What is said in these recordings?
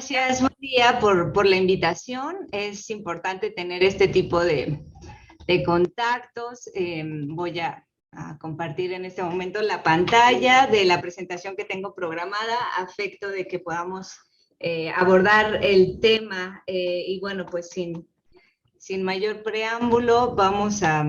Gracias, buen día por la invitación. Es importante tener este tipo de contactos. Voy a compartir en este momento la pantalla de la presentación que tengo programada a efecto de que podamos abordar el tema. Y bueno, pues sin mayor preámbulo, vamos a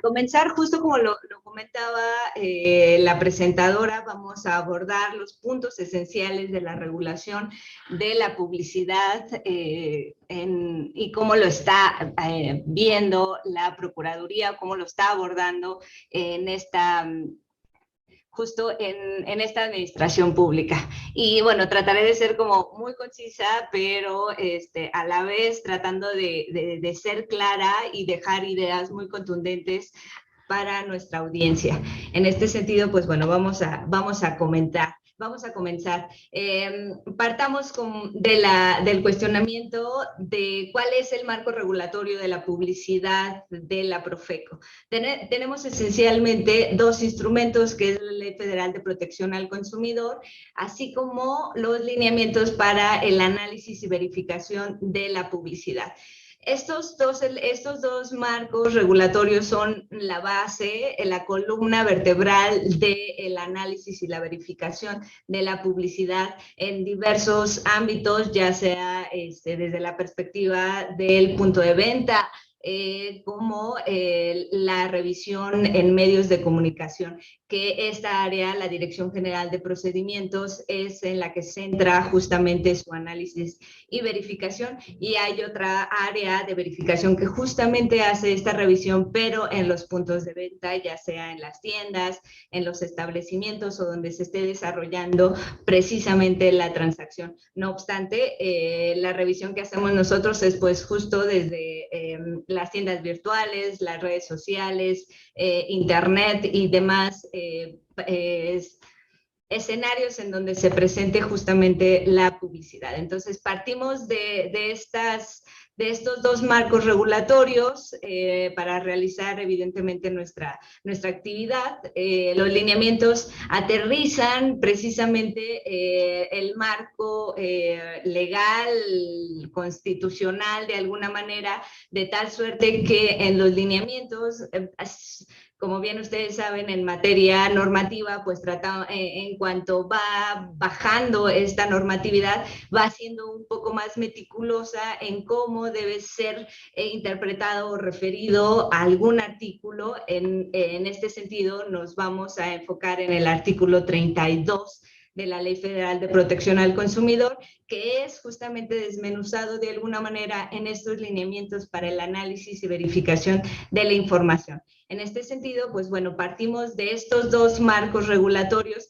comenzar, justo como lo comentaba la presentadora, vamos a abordar los puntos esenciales de la regulación de la publicidad y cómo lo está viendo la Procuraduría, cómo lo está abordando en esta justo en esta administración pública. Y bueno, trataré de ser como muy concisa, pero a la vez tratando de ser clara y dejar ideas muy contundentes para nuestra audiencia. En este sentido, pues bueno, vamos a comentar. Vamos a comenzar. Partamos del cuestionamiento de cuál es el marco regulatorio de la publicidad de la Profeco. Tenemos esencialmente dos instrumentos, que es la Ley Federal de Protección al Consumidor, así como los lineamientos para el análisis y verificación de la publicidad. Estos dos marcos regulatorios son la base, la columna vertebral del análisis y la verificación de la publicidad en diversos ámbitos, ya sea desde la perspectiva del punto de venta, como la revisión en medios de comunicación, que esta área, la Dirección General de Procedimientos, es en la que centra justamente su análisis y verificación, y hay otra área de verificación que justamente hace esta revisión, pero en los puntos de venta, ya sea en las tiendas, en los establecimientos o donde se esté desarrollando precisamente la transacción. No obstante, la revisión que hacemos nosotros es pues justo desde las tiendas virtuales, las redes sociales, internet y demás escenarios en donde se presente justamente la publicidad. Entonces, partimos de estos dos marcos regulatorios para realizar evidentemente nuestra actividad. Los lineamientos aterrizan precisamente el marco legal, constitucional de alguna manera, de tal suerte que en los lineamientos como bien ustedes saben, en materia normativa, pues en cuanto va bajando esta normatividad, va siendo un poco más meticulosa en cómo debe ser interpretado o referido a algún artículo. En este sentido, nos vamos a enfocar en el artículo 32 de la Ley Federal de Protección al Consumidor, que es justamente desmenuzado de alguna manera en estos lineamientos para el análisis y verificación de la información. En este sentido, pues bueno, partimos de estos dos marcos regulatorios.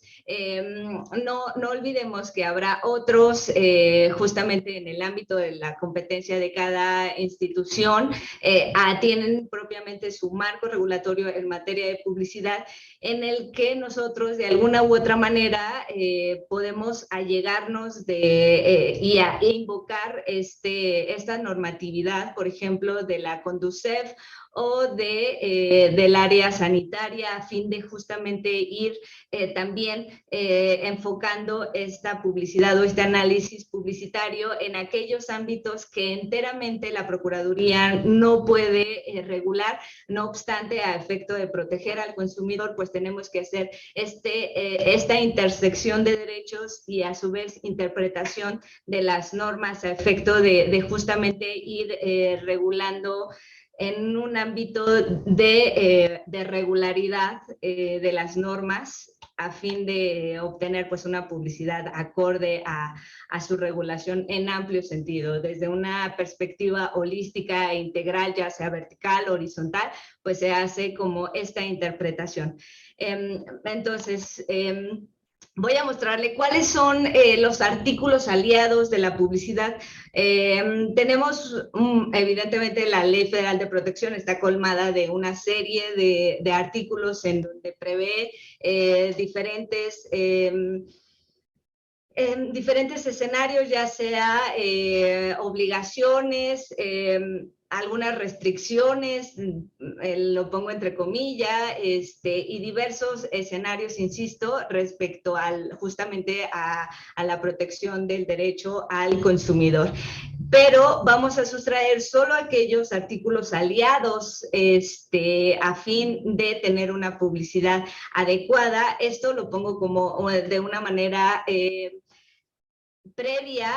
No olvidemos que habrá otros, justamente en el ámbito de la competencia de cada institución, tienen propiamente su marco regulatorio en materia de publicidad, en el que nosotros de alguna u otra manera podemos allegarnos e invocar esta normatividad, por ejemplo, de la Conducef o del área sanitaria, a fin de justamente ir también enfocando esta publicidad o este análisis publicitario en aquellos ámbitos que enteramente la Procuraduría no puede regular. No obstante, a efecto de proteger al consumidor, pues tenemos que hacer esta intersección de derechos y a su vez interpretación de las normas a efecto de justamente ir regulando en un ámbito de regularidad de las normas, a fin de obtener pues una publicidad acorde a su regulación en amplio sentido, desde una perspectiva holística e integral, ya sea vertical o horizontal, pues se hace como esta interpretación. Entonces, voy a mostrarle cuáles son los artículos aliados de la publicidad. Tenemos, evidentemente, la Ley Federal de Protección está colmada de una serie de artículos en donde prevé diferentes escenarios, ya sea obligaciones, algunas restricciones, lo pongo entre comillas, y diversos escenarios, insisto, respecto justamente a la protección del derecho al consumidor. Pero vamos a sustraer solo aquellos artículos aliados a fin de tener una publicidad adecuada. Esto lo pongo como de una manera previa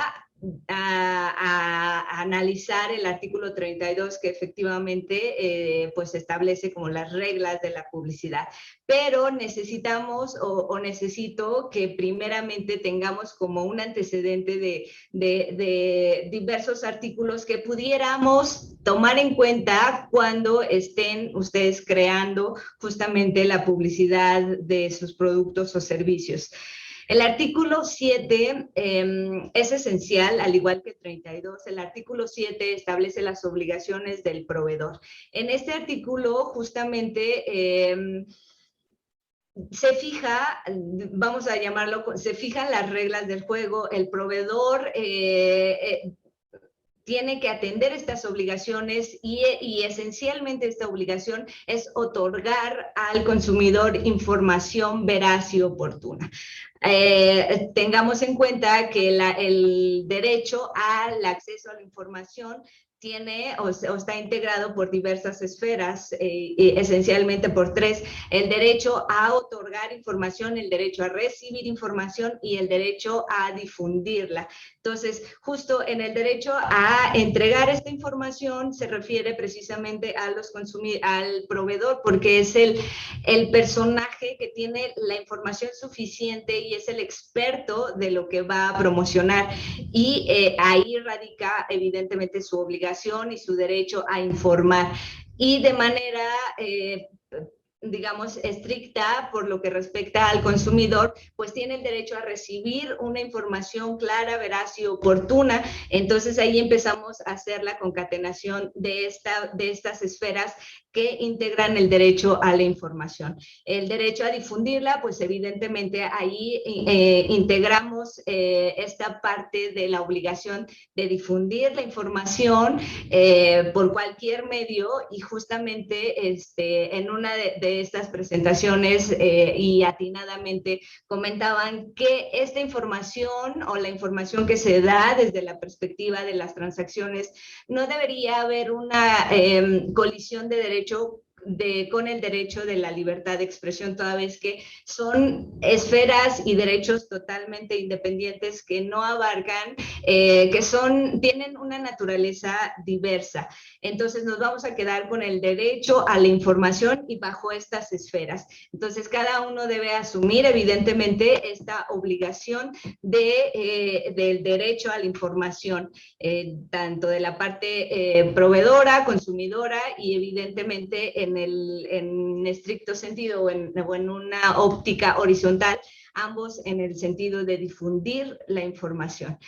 a analizar el artículo 32, que efectivamente pues establece como las reglas de la publicidad. Pero necesitamos o necesito que primeramente tengamos como un antecedente de diversos artículos que pudiéramos tomar en cuenta cuando estén ustedes creando justamente la publicidad de sus productos o servicios. El artículo 7 es esencial, al igual que 32. El artículo 7 establece las obligaciones del proveedor. En este artículo, justamente, se fija, vamos a llamarlo, se fijan las reglas del juego. El proveedor tiene que atender estas obligaciones y esencialmente esta obligación es otorgar al consumidor información veraz y oportuna. Tengamos en cuenta que el derecho al acceso a la información tiene o está integrado por diversas esferas, esencialmente por 3: el derecho a otorgar información, el derecho a recibir información y el derecho a difundirla. Entonces, justo en el derecho a entregar esta información se refiere precisamente a al proveedor, porque es el personaje que tiene la información suficiente y es el experto de lo que va a promocionar, y ahí radica evidentemente su obligación y su derecho a informar, y de manera digamos, estricta por lo que respecta al consumidor, pues tiene el derecho a recibir una información clara, veraz y oportuna. Entonces ahí empezamos a hacer la concatenación de estas esferas que integran el derecho a la información. El derecho a difundirla, pues evidentemente ahí integramos esta parte de la obligación de difundir la información por cualquier medio, y justamente en una de estas presentaciones y atinadamente comentaban que esta información o la información que se da desde la perspectiva de las transacciones, no debería haber una colisión de derecho con el derecho de la libertad de expresión, toda vez que son esferas y derechos totalmente independientes que no abarcan, tienen una naturaleza diversa. Entonces nos vamos a quedar con el derecho a la información y bajo estas esferas. Entonces cada uno debe asumir evidentemente esta obligación del derecho a la información, tanto de la parte proveedora, consumidora, y evidentemente en estricto sentido o en una óptica horizontal, ambos en el sentido de difundir la información.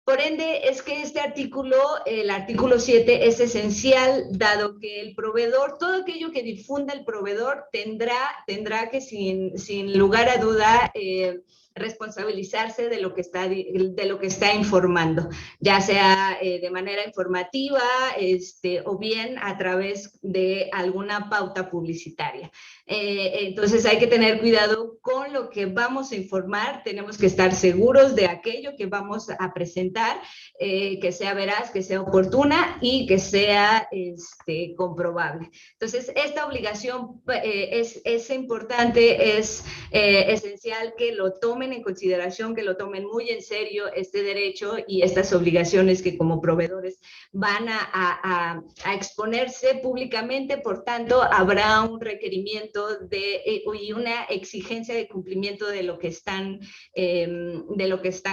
Por ende, es que este artículo, el artículo 7, es esencial, dado que el proveedor, todo aquello que difunda el proveedor, tendrá que sin lugar a duda responsabilizarse de lo que está informando, ya sea de manera informativa o bien a través de alguna pauta publicitaria. Entonces hay que tener cuidado con lo que vamos a informar, tenemos que estar seguros de aquello que vamos a presentar, que sea veraz, que sea oportuna y que sea comprobable. Entonces esta obligación es importante, es esencial que lo tomen en consideración, que lo tomen muy en serio este derecho y estas obligaciones que como proveedores van a exponerse públicamente. Por tanto, habrá un requerimiento y una exigencia de cumplimiento de lo que están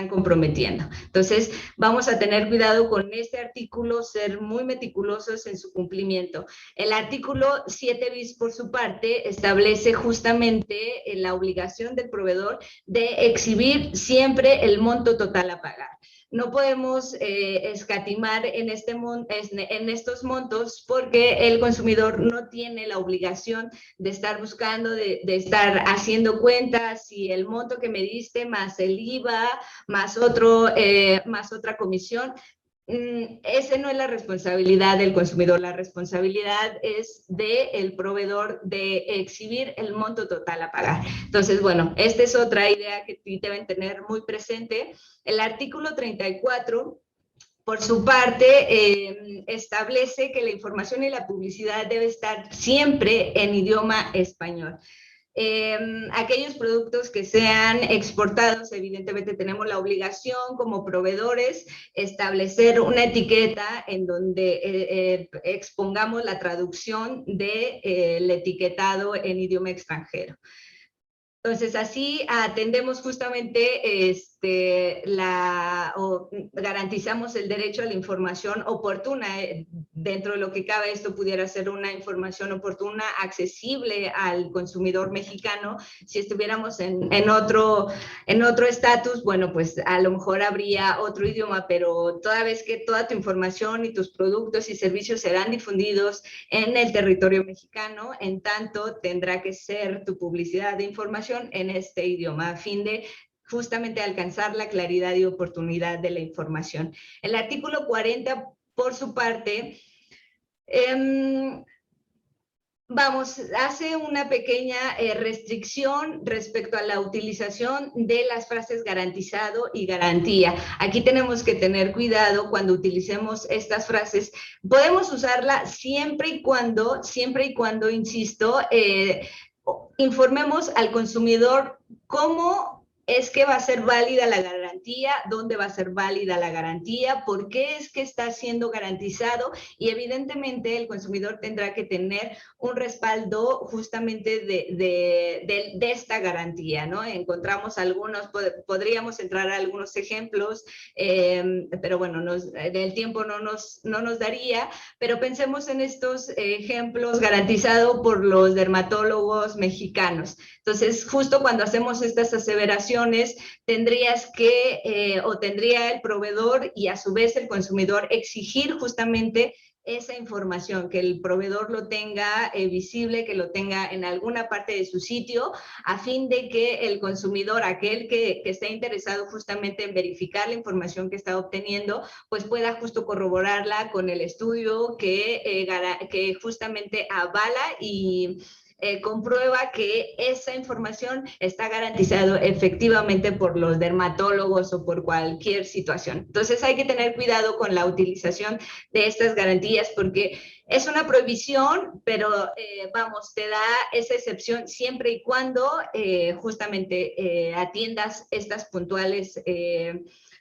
comprometiendo. Entonces, vamos a tener cuidado con este artículo, ser muy meticulosos en su cumplimiento. El artículo 7 bis, por su parte, establece justamente la obligación del proveedor de exhibir siempre el monto total a pagar. No podemos escatimar en estos montos, porque el consumidor no tiene la obligación de estar buscando, de estar haciendo cuentas, y el monto que me diste más el IVA, más otra comisión. esa no es la responsabilidad del consumidor, la responsabilidad es del proveedor de exhibir el monto total a pagar. Entonces, bueno, esta es otra idea que deben tener muy presente. El artículo 34, por su parte, establece que la información y la publicidad debe estar siempre en idioma español. Aquellos productos que sean exportados, evidentemente tenemos la obligación como proveedores establecer una etiqueta en donde expongamos la traducción del etiquetado en idioma extranjero. Entonces, así atendemos justamente o garantizamos el derecho a la información oportuna. Dentro de lo que cabe, esto pudiera ser una información oportuna, accesible al consumidor mexicano. Si estuviéramos en otro estatus, bueno, pues a lo mejor habría otro idioma, pero toda vez que toda tu información y tus productos y servicios serán difundidos en el territorio mexicano, en tanto tendrá que ser tu publicidad de información en este idioma, a fin de justamente alcanzar la claridad y oportunidad de la información. El artículo 40, por su parte, hace una pequeña restricción respecto a la utilización de las frases garantizado y garantía. Aquí tenemos que tener cuidado cuando utilicemos estas frases. Podemos usarla siempre y cuando, insisto, informemos al consumidor cómo es que va a ser válida la garantía, dónde va a ser válida la garantía, por qué es que está siendo garantizado, y evidentemente el consumidor tendrá que tener un respaldo justamente de esta garantía, ¿no? Encontramos algunos, podríamos entrar a algunos ejemplos, pero bueno, el tiempo no nos daría, pero pensemos en estos ejemplos garantizados por los dermatólogos mexicanos. Entonces, justo cuando hacemos estas aseveraciones, tendrías que, o tendría el proveedor y a su vez el consumidor exigir justamente esa información, que el proveedor lo tenga visible, que lo tenga en alguna parte de su sitio, a fin de que el consumidor, aquel que esté interesado justamente en verificar la información que está obteniendo, pues pueda justo corroborarla con el estudio que justamente avala y comprueba que esa información está garantizado efectivamente por los dermatólogos o por cualquier situación. Entonces hay que tener cuidado con la utilización de estas garantías, porque es una prohibición, pero te da esa excepción siempre y cuando justamente atiendas estas puntuales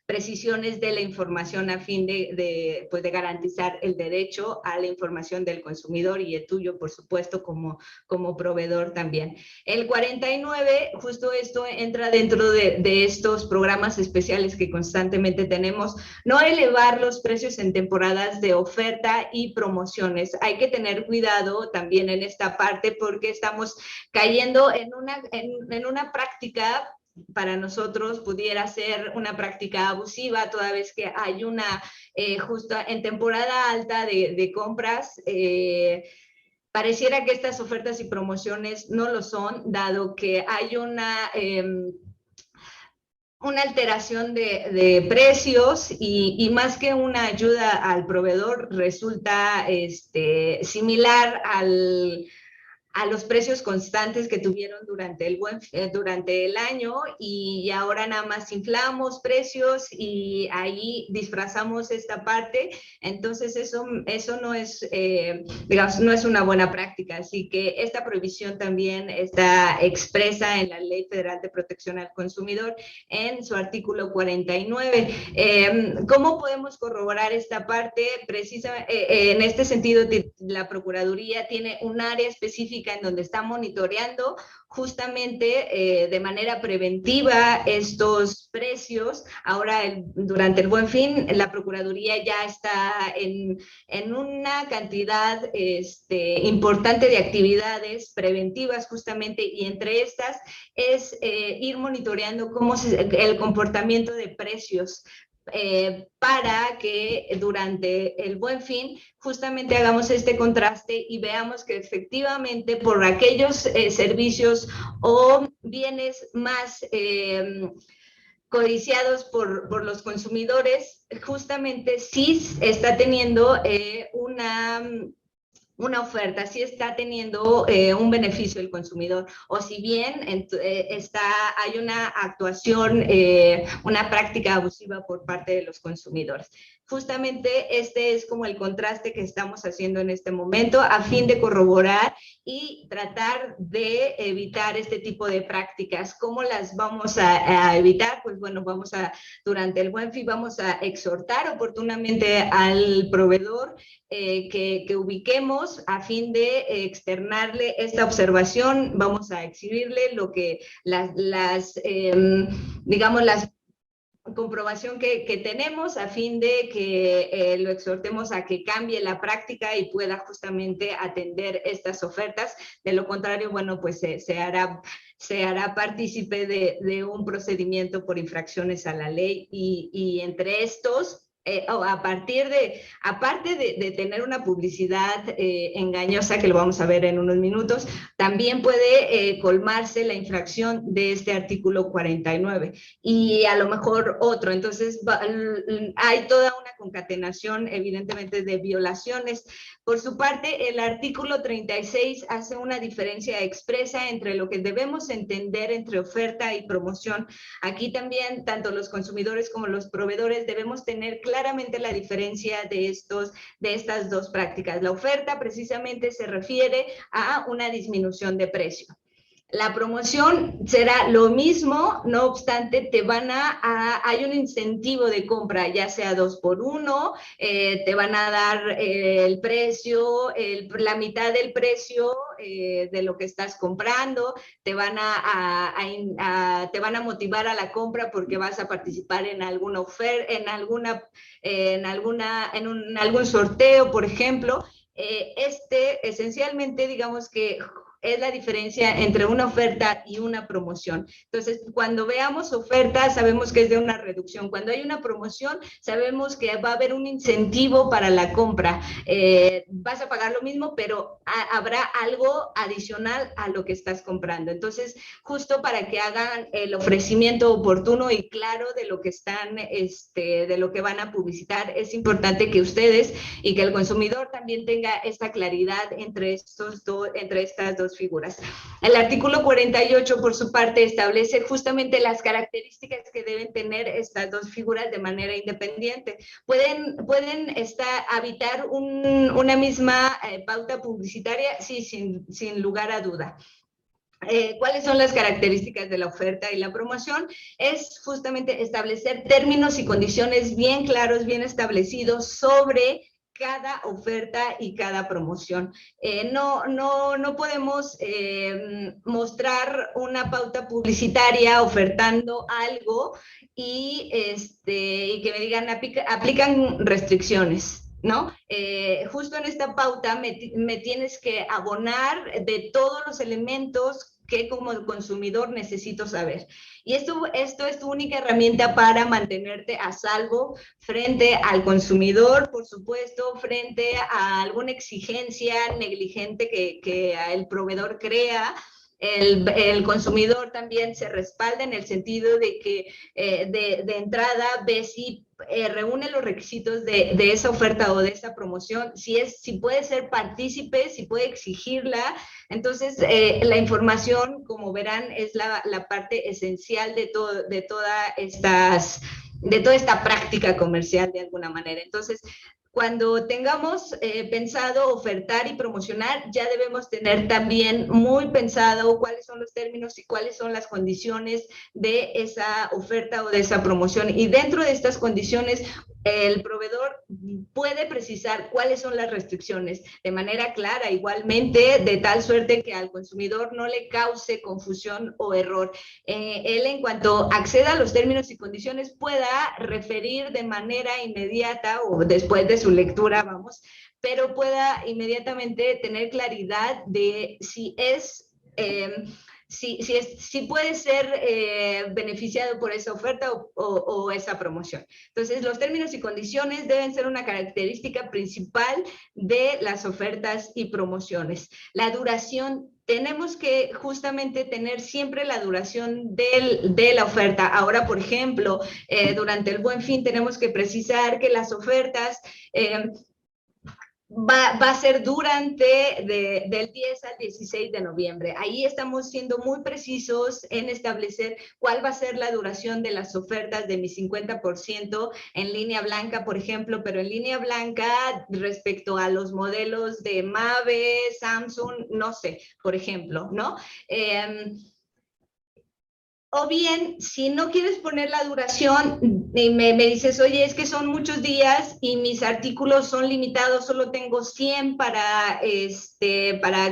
precisiones de la información a fin de garantizar el derecho a la información del consumidor y el tuyo, por supuesto, como proveedor también. El 49, justo esto entra dentro de estos programas especiales que constantemente tenemos, no elevar los precios en temporadas de oferta y promociones. Hay que tener cuidado también en esta parte, porque estamos cayendo en una práctica, para nosotros pudiera ser una práctica abusiva, toda vez que hay una justo en temporada alta de compras, pareciera que estas ofertas y promociones no lo son, dado que hay una alteración de precios y más que una ayuda al proveedor, resulta similar a los precios constantes que tuvieron durante el año, y ahora nada más inflamos precios y ahí disfrazamos esta parte. Entonces eso no es, digamos, no es una buena práctica. Así que esta prohibición también está expresa en la Ley Federal de Protección al Consumidor en su artículo 49. ¿Cómo podemos corroborar esta parte? En este sentido, la Procuraduría tiene un área específica en donde está monitoreando justamente de manera preventiva estos precios. Ahora, durante el Buen Fin, la Procuraduría ya está en una cantidad importante de actividades preventivas justamente, y entre estas es ir monitoreando el comportamiento de precios, para que durante el Buen Fin justamente hagamos este contraste y veamos que efectivamente por aquellos servicios o bienes más codiciados por los consumidores, justamente sí está teniendo una oferta, sí está teniendo un beneficio el consumidor, o si bien hay una actuación, una práctica abusiva por parte de los consumidores. Justamente este es como el contraste que estamos haciendo en este momento a fin de corroborar y tratar de evitar este tipo de prácticas. ¿Cómo las vamos a evitar? Pues bueno, durante el Buen Fin vamos a exhortar oportunamente al proveedor que ubiquemos a fin de externarle esta observación. Vamos a exhibirle lo que digamos, las comprobación que tenemos a fin de que lo exhortemos a que cambie la práctica y pueda justamente atender estas ofertas. De lo contrario, bueno, pues se hará partícipe de un procedimiento por infracciones a la ley y entre estos, aparte de tener una publicidad engañosa, que lo vamos a ver en unos minutos, también puede colmarse la infracción de este artículo 49 y a lo mejor otro. Entonces hay toda una concatenación evidentemente de violaciones. Por su parte, el artículo 36 hace una diferencia expresa entre lo que debemos entender entre oferta y promoción. Aquí también tanto los consumidores como los proveedores debemos tener claramente la diferencia de estas dos prácticas. La oferta precisamente se refiere a una disminución de precio. La promoción será lo mismo, no obstante, hay un incentivo de compra, ya sea 2x1, te van a dar el precio, la mitad del precio de lo que estás comprando, te van a motivar a la compra porque vas a participar en alguna oferta, en algún sorteo, por ejemplo. Esencialmente, digamos que es la diferencia entre una oferta y una promoción. Entonces, cuando veamos oferta, sabemos que es de una reducción. Cuando hay una promoción, sabemos que va a haber un incentivo para la compra. Vas a pagar lo mismo, pero habrá algo adicional a lo que estás comprando. Entonces, justo para que hagan el ofrecimiento oportuno y claro de lo que de lo que van a publicitar, es importante que ustedes y que el consumidor también tenga esta claridad entre estas dos figuras. El artículo 48, por su parte, establece justamente las características que deben tener estas dos figuras de manera independiente. Pueden habitar una misma pauta publicitaria, sí, sin lugar a duda. ¿Cuáles son las características de la oferta y la promoción? Es justamente establecer términos y condiciones bien claros, bien establecidos sobre cada oferta y cada promoción. No podemos mostrar una pauta publicitaria ofertando algo y que me digan aplican restricciones, ¿no? Justo en esta pauta me tienes que abonar de todos los elementos que como consumidor necesito saber. Y esto es tu única herramienta para mantenerte a salvo frente al consumidor, por supuesto, frente a alguna exigencia negligente que el proveedor crea. El consumidor también se respalda en el sentido de que de entrada ve si reúne los requisitos de esa oferta o de esa promoción, si puede ser partícipe, si puede exigirla. Entonces, la información, como verán, es la parte esencial de toda esta práctica comercial de alguna manera. Entonces, cuando tengamos pensado ofertar y promocionar, ya debemos tener también muy pensado cuáles son los términos y cuáles son las condiciones de esa oferta o de esa promoción. Y dentro de estas condiciones, el proveedor puede precisar cuáles son las restricciones de manera clara, igualmente, de tal suerte que al consumidor no le cause confusión o error. Él, en cuanto acceda a los términos y condiciones, pueda referir de manera inmediata o después de su lectura, pero pueda inmediatamente tener claridad de si es si puede ser beneficiado por esa oferta o esa promoción. Entonces, los términos y condiciones deben ser una característica principal de las ofertas y promociones. La duración, tenemos que justamente tener siempre la duración de la oferta. Ahora, por ejemplo, durante el Buen Fin tenemos que precisar que las ofertas va a ser del 10 al 16 de noviembre. Ahí estamos siendo muy precisos en establecer cuál va a ser la duración de las ofertas de mi 50% en línea blanca, por ejemplo, pero en línea blanca respecto a los modelos de Mave, Samsung, no sé, por ejemplo, ¿no? O bien, si no quieres poner la duración, me dices, oye, es que son muchos días y mis artículos son limitados, solo tengo 100 para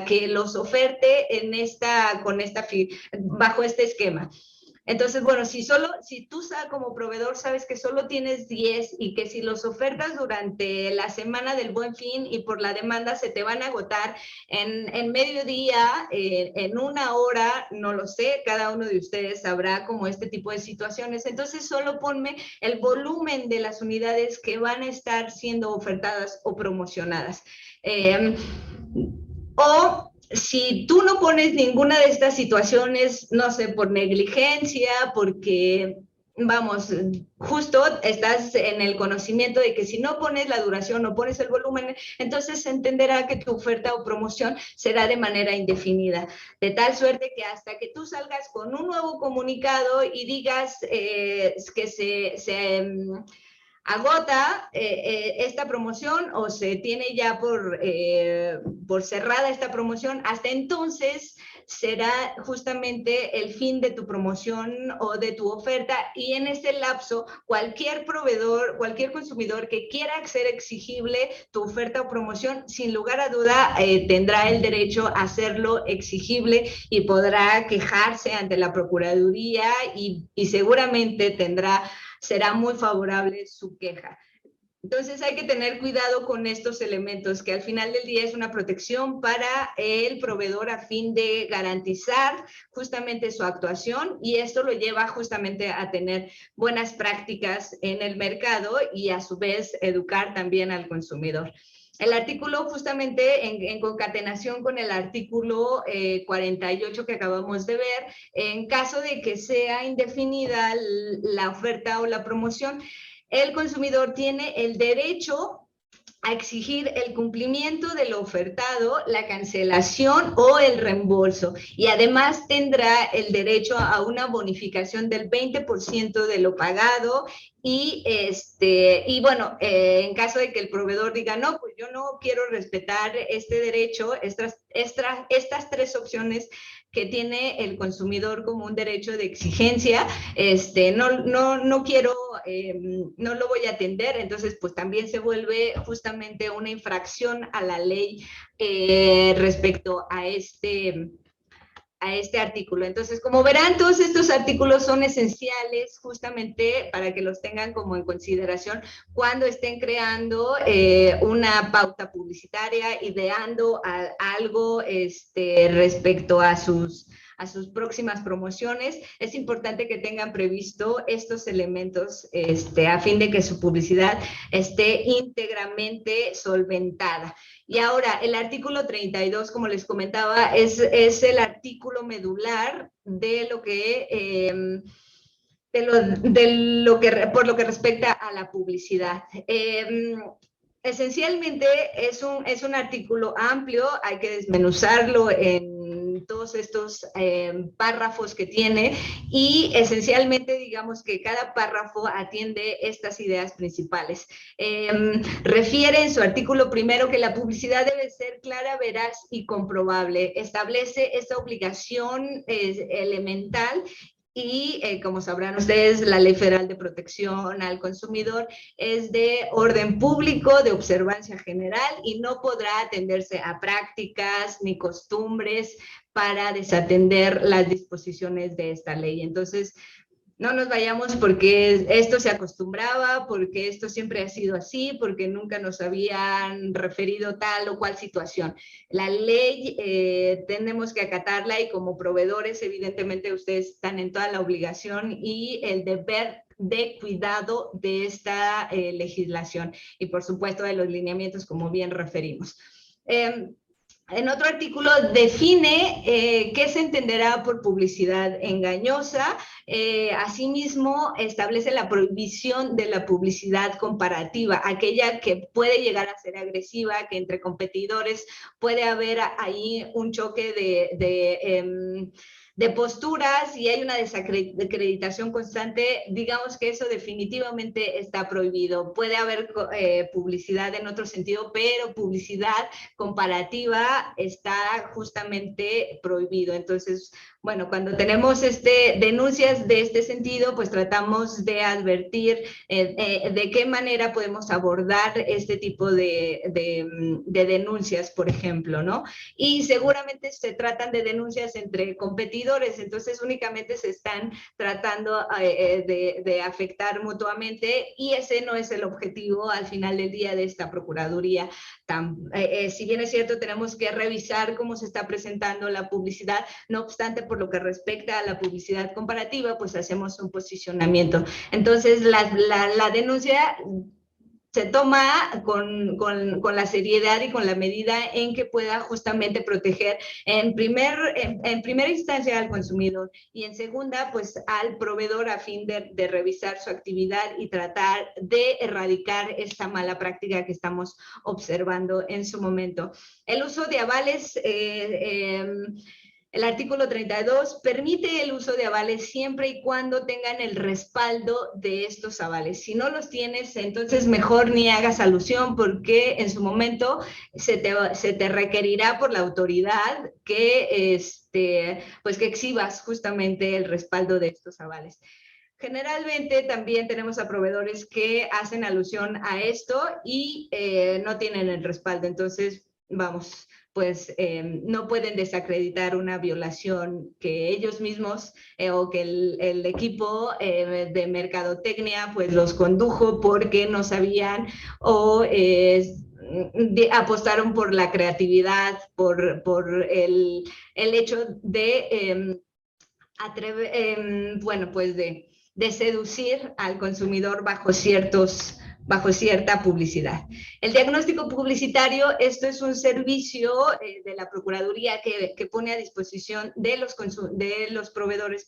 que los oferte bajo este esquema. Entonces, bueno, si tú como proveedor sabes que solo tienes 10 y que si los ofertas durante la semana del Buen Fin y por la demanda se te van a agotar en mediodía, en una hora, no lo sé, cada uno de ustedes sabrá como este tipo de situaciones. Entonces, solo ponme el volumen de las unidades que van a estar siendo ofertadas o promocionadas. O si tú no pones ninguna de estas situaciones, no sé, por negligencia, porque, vamos, justo estás en el conocimiento de que si no pones la duración, no pones el volumen, entonces se entenderá que tu oferta o promoción será de manera indefinida, de tal suerte que hasta que tú salgas con un nuevo comunicado y digas que se agota esta promoción o se tiene ya por cerrada esta promoción, hasta entonces será justamente el fin de tu promoción o de tu oferta, y en este lapso cualquier proveedor, cualquier consumidor que quiera ser exigible tu oferta o promoción, sin lugar a duda tendrá el derecho a hacerlo exigible y podrá quejarse ante la Procuraduría y seguramente será muy favorable su queja. Entonces hay que tener cuidado con estos elementos, que al final del día es una protección para el proveedor a fin de garantizar justamente su actuación, y esto lo lleva justamente a tener buenas prácticas en el mercado y a su vez educar también al consumidor. El artículo justamente en concatenación con el artículo 48 que acabamos de ver, en caso de que sea indefinida la oferta o la promoción, el consumidor tiene el derecho a exigir el cumplimiento de lo ofertado, la cancelación o el reembolso, y además tendrá el derecho a una bonificación del 20% de lo pagado. Y bueno, en caso de que el proveedor diga, no, pues yo no quiero respetar este derecho, estas tres opciones que tiene el consumidor como un derecho de exigencia, no quiero, no lo voy a atender, entonces pues también se vuelve justamente una infracción a la ley respecto a este artículo. Entonces, como verán, todos estos artículos son esenciales justamente para que los tengan como en consideración cuando estén creando una pauta publicitaria, ideando algo respecto a sus próximas promociones. Es importante que tengan previsto estos elementos a fin de que su publicidad esté íntegramente solventada. Y ahora, el artículo 32, como les comentaba, es el artículo medular de lo que... por lo que respecta a la publicidad. Esencialmente es un artículo amplio, hay que desmenuzarlo en todos estos párrafos que tiene, y esencialmente digamos que cada párrafo atiende estas ideas principales. Refiere en su artículo primero que la publicidad debe ser clara, veraz y comprobable. Establece esta obligación elemental. Y como sabrán ustedes, la Ley Federal de Protección al Consumidor es de orden público, de observancia general, y no podrá atenderse a prácticas ni costumbres para desatender las disposiciones de esta ley. Entonces, no nos vayamos porque esto se acostumbraba, porque esto siempre ha sido así, porque nunca nos habían referido tal o cual situación. La ley tenemos que acatarla y como proveedores, evidentemente, ustedes están en toda la obligación y el deber de cuidado de esta legislación y, por supuesto, de los lineamientos, como bien referimos. En otro artículo define qué se entenderá por publicidad engañosa. Asimismo, establece la prohibición de la publicidad comparativa, aquella que puede llegar a ser agresiva, que entre competidores puede haber ahí un choque de posturas y hay una desacreditación constante. Digamos que eso definitivamente está prohibido. Puede haber publicidad en otro sentido, pero publicidad comparativa está justamente prohibido. Entonces, bueno, cuando tenemos denuncias de este sentido, pues tratamos de advertir de qué manera podemos abordar este tipo de denuncias, por ejemplo, ¿no? Y seguramente se tratan de denuncias entre competidores, entonces únicamente se están tratando de afectar mutuamente y ese no es el objetivo al final del día de esta Procuraduría. Si bien es cierto, tenemos que revisar cómo se está presentando la publicidad, no obstante, por lo que respecta a la publicidad comparativa, pues hacemos un posicionamiento. Entonces, la denuncia se toma con la seriedad y con la medida en que pueda justamente proteger en primera instancia al consumidor y en segunda pues al proveedor a fin de revisar su actividad y tratar de erradicar esta mala práctica que estamos observando en su momento. El uso de avales el artículo 32 permite el uso de avales siempre y cuando tengan el respaldo de estos avales. Si no los tienes, entonces mejor ni hagas alusión porque en su momento se te requerirá por la autoridad que, pues que exhibas justamente el respaldo de estos avales. Generalmente también tenemos a proveedores que hacen alusión a esto y no tienen el respaldo. Entonces, vamos, pues no pueden desacreditar una violación que ellos mismos o que el equipo de mercadotecnia pues los condujo porque no sabían o apostaron por la creatividad, por el hecho de bueno, pues de seducir al consumidor bajo cierta publicidad. El diagnóstico publicitario, esto es un servicio de la Procuraduría que pone a disposición de los proveedores,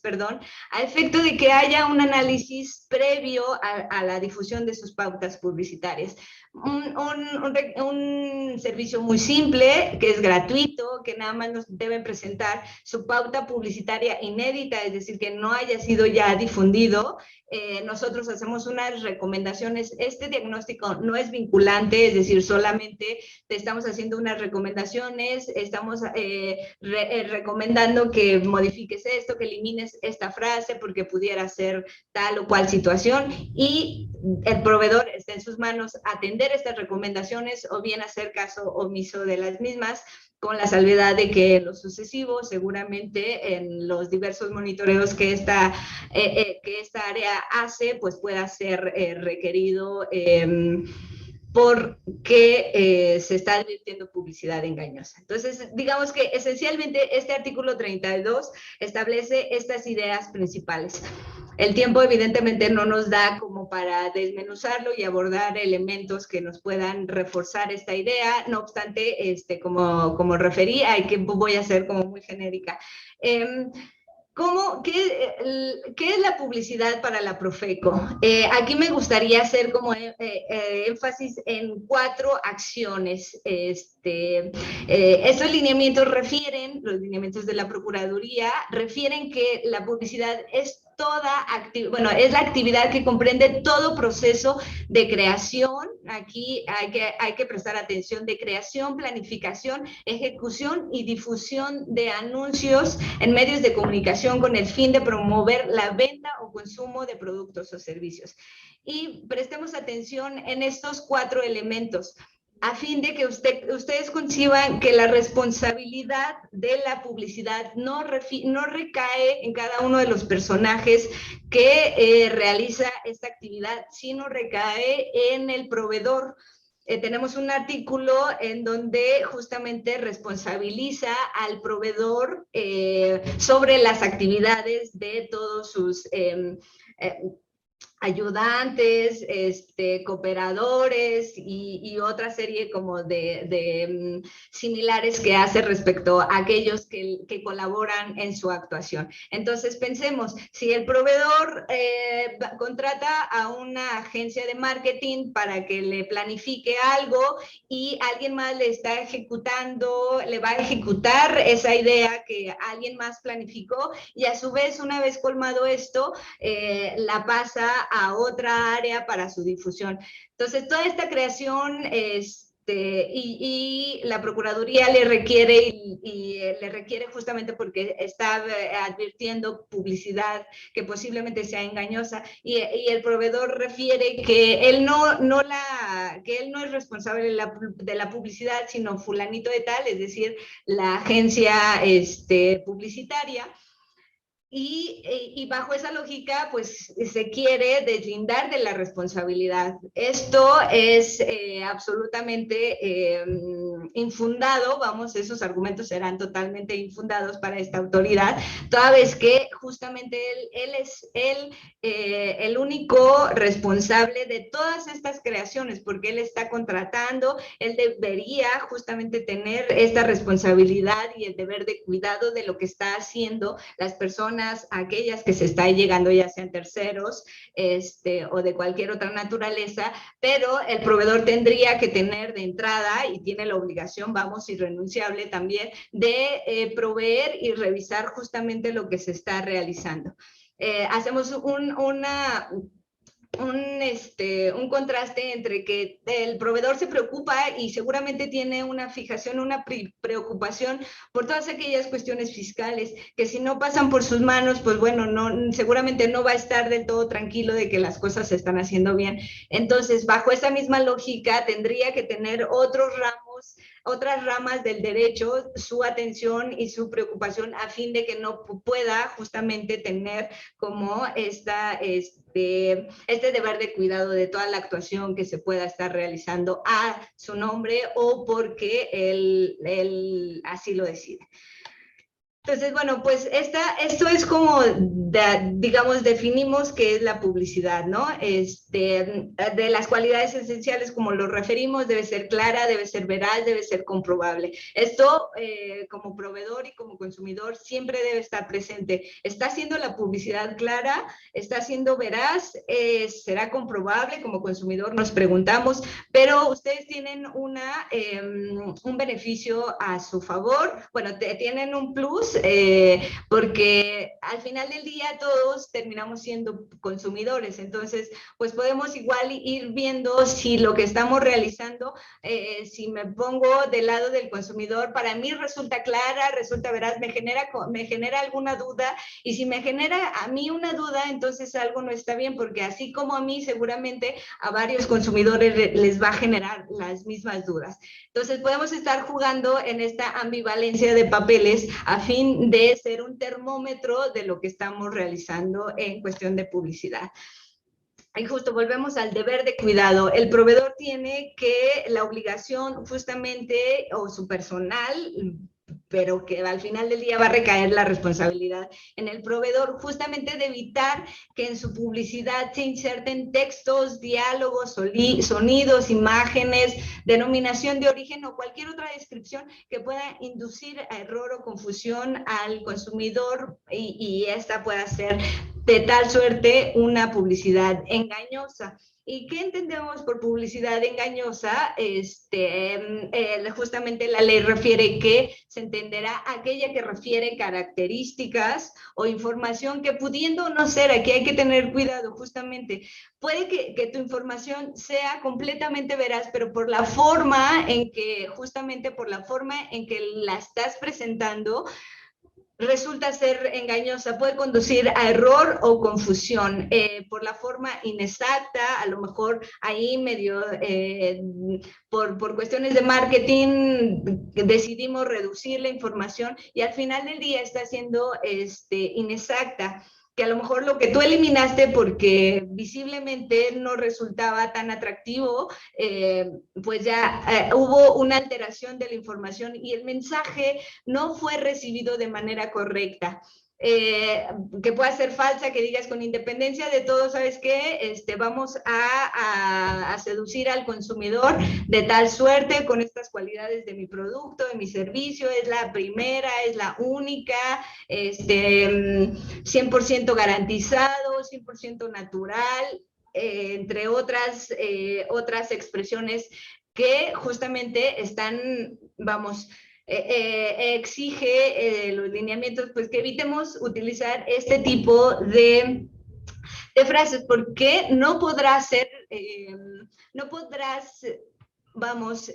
a efecto de que haya un análisis previo a la difusión de sus pautas publicitarias. Un servicio muy simple, que es gratuito, que nada más nos deben presentar su pauta publicitaria inédita, es decir, que no haya sido ya difundido. Nosotros hacemos unas recomendaciones. Este diagnóstico no es vinculante, es decir, solamente te estamos haciendo unas recomendaciones, estamos recomendando que modifiques esto, que elimines esta frase porque pudiera ser tal o cual situación y el proveedor está en sus manos atender estas recomendaciones o bien hacer caso omiso de las mismas, con la salvedad de que en lo sucesivo, seguramente en los diversos monitoreos que esta área hace, pues pueda ser requerido porque se está advirtiendo publicidad engañosa. Entonces, digamos que esencialmente este artículo 32 establece estas ideas principales. El tiempo evidentemente no nos da como para desmenuzarlo y abordar elementos que nos puedan reforzar esta idea. No obstante, como referí, voy a ser como muy genérica. ¿Qué es la publicidad para la Profeco? Aquí me gustaría hacer como énfasis en 4 acciones. Estos lineamientos los lineamientos de la Procuraduría, refieren que la publicidad es es la actividad que comprende todo proceso de creación. Aquí hay que prestar atención, de creación, planificación, ejecución y difusión de anuncios en medios de comunicación con el fin de promover la venta o consumo de productos o servicios. Y prestemos atención en estos 4 elementos. a fin de que ustedes conciban que la responsabilidad de la publicidad no recae en cada uno de los personajes que realiza esta actividad, sino recae en el proveedor. Tenemos un artículo en donde justamente responsabiliza al proveedor sobre las actividades de todos sus ayudantes, cooperadores y otra serie como de similares que hace respecto a aquellos que colaboran en su actuación. Entonces pensemos, si el proveedor contrata a una agencia de marketing para que le planifique algo y alguien más le está ejecutando, le va a ejecutar esa idea que alguien más planificó y a su vez, una vez colmado esto, la pasa a otra área para su difusión. Entonces, toda esta creación y la Procuraduría le requiere, le requiere justamente porque está advirtiendo publicidad que posiblemente sea engañosa y el proveedor refiere que él no es responsable de la publicidad, sino fulanito de tal, es decir, la agencia publicitaria. Y bajo esa lógica, pues se quiere deslindar de la responsabilidad. Esto es absolutamente infundado, vamos, esos argumentos serán totalmente infundados para esta autoridad, toda vez que justamente él es el único responsable de todas estas creaciones, porque él está contratando, él debería justamente tener esta responsabilidad y el deber de cuidado de lo que está haciendo las personas, aquellas que se está llegando, ya sean terceros o de cualquier otra naturaleza, pero el proveedor tendría que tener de entrada, y tiene la obligación, vamos, irrenunciable también, de proveer y revisar justamente lo que se está realizando. Hacemos un contraste entre que el proveedor se preocupa y seguramente tiene una fijación, una preocupación por todas aquellas cuestiones fiscales que si no pasan por sus manos, pues bueno, seguramente no va a estar del todo tranquilo de que las cosas se están haciendo bien. Entonces, bajo esa misma lógica, tendría que tener otras ramas del derecho, su atención y su preocupación a fin de que no pueda justamente tener como este deber de cuidado de toda la actuación que se pueda estar realizando a su nombre o porque él así lo decide. Entonces, bueno, pues esto es como, digamos, definimos qué es la publicidad, ¿no? De las cualidades esenciales, como lo referimos, debe ser clara, debe ser veraz, debe ser comprobable. Esto, como proveedor y como consumidor, siempre debe estar presente. ¿Está siendo la publicidad clara? ¿Está siendo veraz? ¿Será comprobable? Como consumidor nos preguntamos, pero ustedes tienen un beneficio a su favor, bueno, tienen un plus, porque al final del día todos terminamos siendo consumidores, entonces pues podemos igual ir viendo si lo que estamos realizando, si me pongo del lado del consumidor, para mí resulta clara, resulta veraz, me genera alguna duda, y si me genera a mí una duda, entonces algo no está bien, porque así como a mí, seguramente a varios consumidores les va a generar las mismas dudas. Entonces podemos estar jugando en esta ambivalencia de papeles a fin de ser un termómetro de lo que estamos realizando en cuestión de publicidad. Y justo volvemos al deber de cuidado. El proveedor tiene la obligación justamente, o su personal, pero que al final del día va a recaer la responsabilidad en el proveedor, justamente de evitar que en su publicidad se inserten textos, diálogos, sonidos, imágenes, denominación de origen o cualquier otra descripción que pueda inducir a error o confusión al consumidor y esta pueda ser de tal suerte una publicidad engañosa. ¿Y qué entendemos por publicidad engañosa? Justamente la ley refiere que se entenderá aquella que refiere características o información que, pudiendo no ser, aquí hay que tener cuidado justamente, puede que tu información sea completamente veraz, pero por la forma en que, justamente por la forma en que la estás presentando, resulta ser engañosa, puede conducir a error o confusión por la forma inexacta, a lo mejor ahí medio por cuestiones de marketing decidimos reducir la información y al final del día está siendo inexacta, que a lo mejor lo que tú eliminaste porque visiblemente no resultaba tan atractivo, pues ya hubo una alteración de la información y el mensaje no fue recibido de manera correcta. Que pueda ser falsa, que digas con independencia de todo, ¿sabes qué? Vamos a seducir al consumidor de tal suerte con estas cualidades de mi producto, de mi servicio, es la primera, es la única, 100% garantizado, 100% natural, entre otras expresiones que justamente están, vamos, exige los lineamientos, pues que evitemos utilizar este tipo de frases, porque no podrás ser, no podrás, vamos,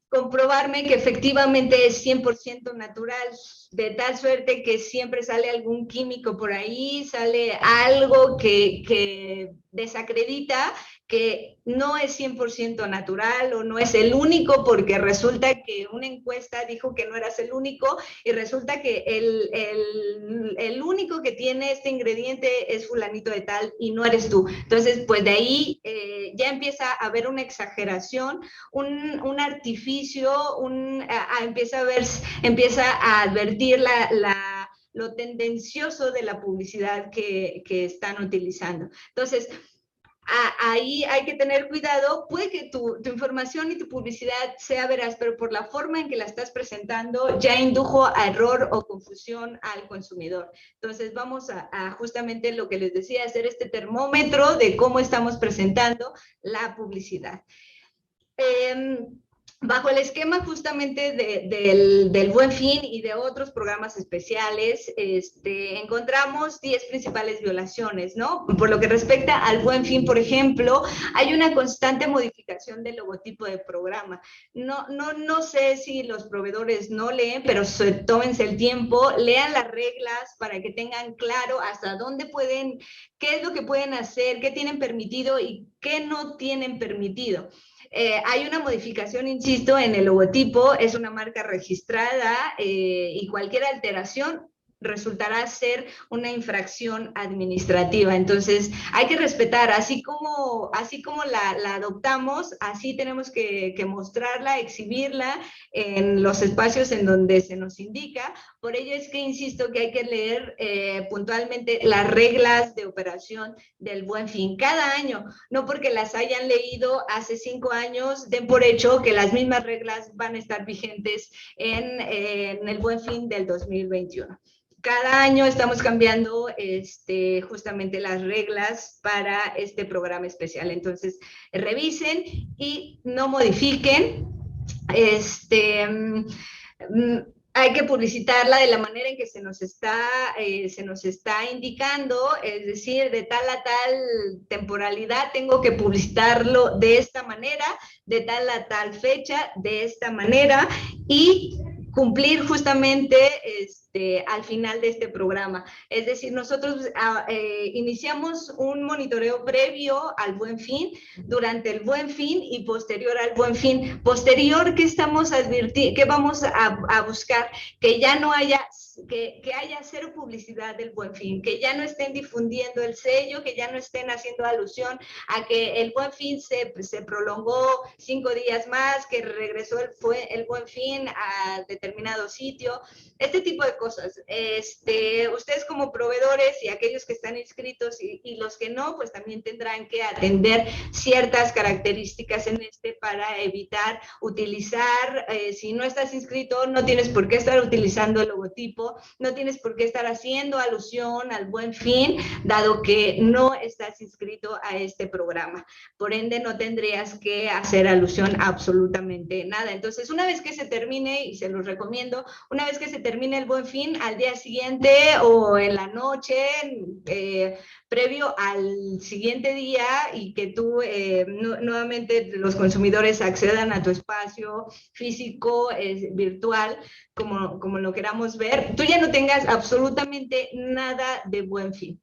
comprobarme que efectivamente es 100% natural, de tal suerte que siempre sale algún químico por ahí, sale algo que desacredita que no es 100% natural o no es el único, porque resulta que una encuesta dijo que no eras el único y resulta que el único que tiene este ingrediente es fulanito de tal y no eres tú. Entonces, pues de ahí ya empieza a haber una exageración, un artificio, empieza a advertir lo tendencioso de la publicidad que están utilizando. Entonces, ahí hay que tener cuidado, puede que tu información y tu publicidad sea veraz, pero por la forma en que la estás presentando ya indujo a error o confusión al consumidor. Entonces vamos a justamente lo que les decía, hacer este termómetro de cómo estamos presentando la publicidad. Bajo el esquema justamente del Buen Fin y de otros programas especiales, encontramos 10 principales violaciones, ¿no? Por lo que respecta al Buen Fin, por ejemplo, hay una constante modificación del logotipo del programa. No sé si los proveedores no leen, pero tómense el tiempo, lean las reglas para que tengan claro hasta dónde pueden, qué es lo que pueden hacer, qué tienen permitido y qué no tienen permitido. Hay una modificación, insisto, en el logotipo, es una marca registrada y cualquier alteración resultará ser una infracción administrativa. Entonces, hay que respetar, así como la adoptamos, así tenemos que mostrarla, exhibirla en los espacios en donde se nos indica. Por ello es que insisto que hay que leer puntualmente las reglas de operación del Buen Fin cada año, no porque las hayan leído hace 5 años, den por hecho que las mismas reglas van a estar vigentes en el Buen Fin del 2021. Cada año estamos cambiando justamente las reglas para este programa especial. Entonces, revisen y no modifiquen. Hay que publicitarla de la manera en que se nos está indicando, es decir, de tal a tal temporalidad tengo que publicitarlo de esta manera, de tal a tal fecha, de esta manera, y cumplir justamente al final de este programa. Es decir, nosotros iniciamos un monitoreo previo al Buen Fin, durante el Buen Fin y posterior al Buen Fin. Posterior, ¿qué estamos advirtiendo? ¿Qué vamos a buscar? Que ya no haya, que haya cero publicidad del Buen Fin, que ya no estén difundiendo el sello, que ya no estén haciendo alusión a que el Buen Fin se prolongó 5 días más, que regresó el Buen Fin a determinado sitio, este tipo de cosas. Ustedes como proveedores y aquellos que están inscritos y los que no, pues también tendrán que atender ciertas características en para evitar utilizar, si no estás inscrito, no tienes por qué estar utilizando el logotipo, no tienes por qué estar haciendo alusión al Buen Fin, dado que no estás inscrito a este programa. Por ende, no tendrías que hacer alusión a absolutamente nada. Entonces, una vez que se termine, y se los recomiendo, una vez que se termine el Buen Fin, al día siguiente o en la noche, previo al siguiente día y que tú nuevamente los consumidores accedan a tu espacio físico, virtual, como lo queramos ver, tú ya no tengas absolutamente nada de Buen Fin.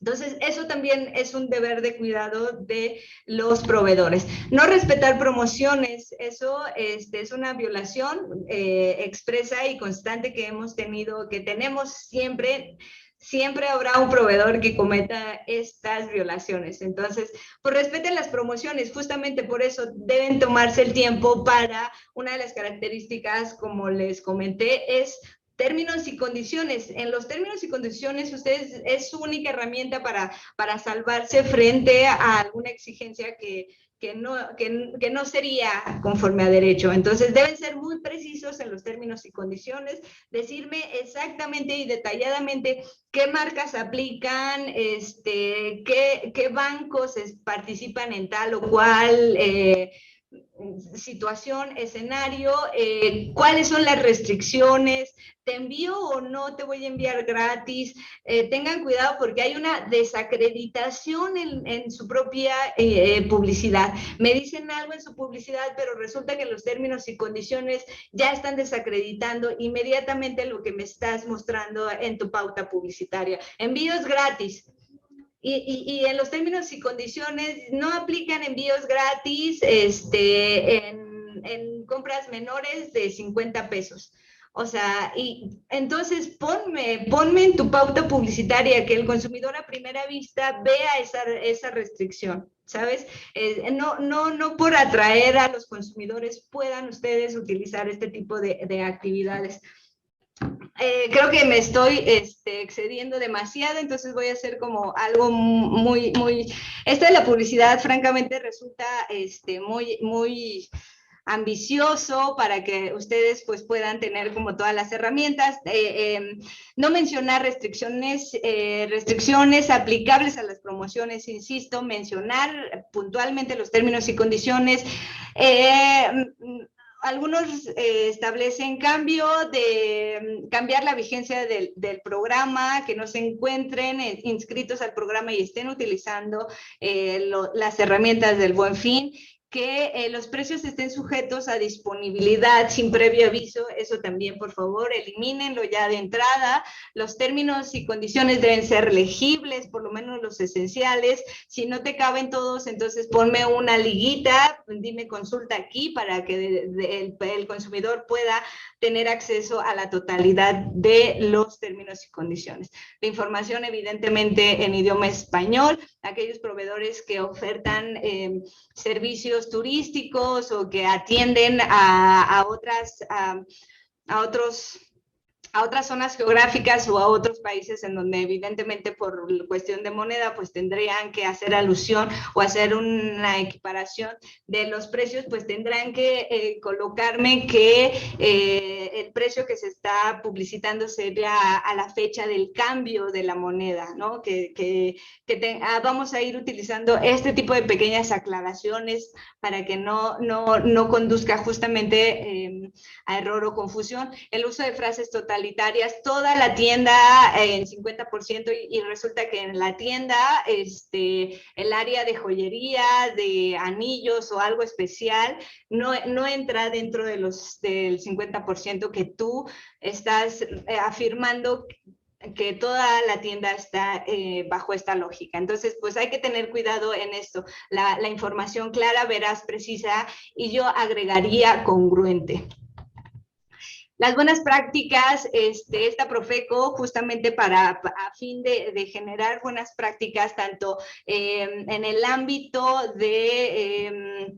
Entonces, eso también es un deber de cuidado de los proveedores. No respetar promociones, eso es una violación expresa y constante que hemos tenido, que tenemos siempre. Siempre habrá un proveedor que cometa estas violaciones. Entonces, pues respeten las promociones. Justamente por eso deben tomarse el tiempo para, una de las características, como les comenté, es términos y condiciones. En los términos y condiciones, ustedes es su única herramienta para salvarse frente a alguna exigencia que no sería conforme a derecho. Entonces, deben ser muy precisos en los términos y condiciones, decirme exactamente y detalladamente qué marcas aplican, qué bancos participan en tal o cual situación, escenario, cuáles son las restricciones, te envío o no te voy a enviar gratis. Tengan cuidado porque hay una desacreditación en su propia publicidad. Me dicen algo en su publicidad, pero resulta que los términos y condiciones ya están desacreditando inmediatamente lo que me estás mostrando en tu pauta publicitaria. Envíos gratis. Y en los términos y condiciones no aplican envíos gratis en compras menores de 50 pesos. O sea, y entonces ponme en tu pauta publicitaria que el consumidor a primera vista vea esa restricción, ¿sabes? No por atraer a los consumidores puedan ustedes utilizar este tipo de actividades. Creo que me estoy excediendo demasiado, entonces voy a hacer como algo muy... Esta de la publicidad, francamente, resulta muy ambicioso para que ustedes pues puedan tener como todas las herramientas. No mencionar restricciones aplicables a las promociones, insisto, mencionar puntualmente los términos y condiciones. Algunos establecen cambiar la vigencia del programa, que no se encuentren inscritos al programa y estén utilizando las herramientas del Buen Fin, que los precios estén sujetos a disponibilidad sin previo aviso. Eso también, por favor, elimínenlo ya de entrada. Los términos y condiciones deben ser legibles, por lo menos los esenciales. Si no te caben todos, entonces ponme una liguita, dime consulta aquí para que el consumidor pueda tener acceso a la totalidad de los términos y condiciones. La información, evidentemente, en idioma español. Aquellos proveedores que ofertan servicios turísticos o que atienden a otras zonas geográficas o a otros países en donde evidentemente por cuestión de moneda pues tendrían que hacer alusión o hacer una equiparación de los precios, pues tendrán que colocarme que el precio que se está publicitando sería a la fecha del cambio de la moneda, ¿no? Vamos a ir utilizando este tipo de pequeñas aclaraciones para que no conduzca justamente a error o confusión. El uso de frases totalitarias, toda la tienda en 50% y resulta que en la tienda el área de joyería, de anillos o algo especial no entra dentro del 50% que tú estás afirmando que toda la tienda está bajo esta lógica. Entonces, pues hay que tener cuidado en esto. La información clara, veraz, precisa, y yo agregaría congruente. Las buenas prácticas, esta Profeco, justamente a fin de generar buenas prácticas, tanto en el ámbito del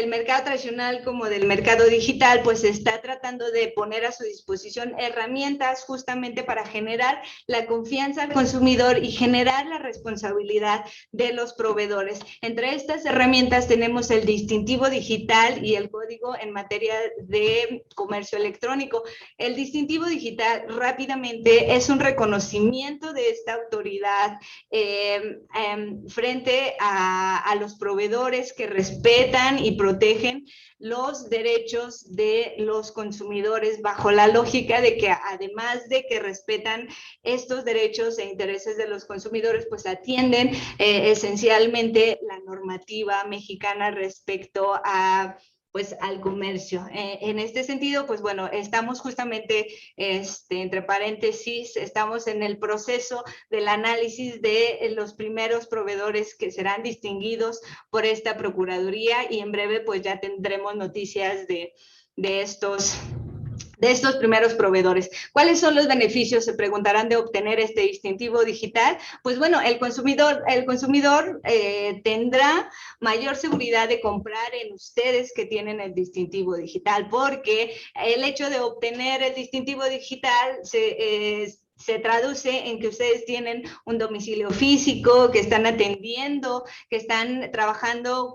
mercado tradicional como del mercado digital, pues está tratando de poner a su disposición herramientas justamente para generar la confianza al consumidor y generar la responsabilidad de los proveedores. Entre estas herramientas tenemos el distintivo digital y el código en materia de comercio electrónico. El distintivo digital rápidamente es un reconocimiento de esta autoridad frente a los proveedores que respetan y protegen los derechos de los consumidores bajo la lógica de que además de que respetan estos derechos e intereses de los consumidores, pues atienden esencialmente la normativa mexicana respecto a pues al comercio. En este sentido, pues bueno, estamos justamente, entre paréntesis, estamos en el proceso del análisis de los primeros proveedores que serán distinguidos por esta Procuraduría y en breve pues ya tendremos noticias de estos primeros proveedores. ¿Cuáles son los beneficios, se preguntarán, de obtener este distintivo digital? Pues bueno, el consumidor tendrá mayor seguridad de comprar en ustedes que tienen el distintivo digital, porque el hecho de obtener el distintivo digital se traduce en que ustedes tienen un domicilio físico, que están atendiendo, que están trabajando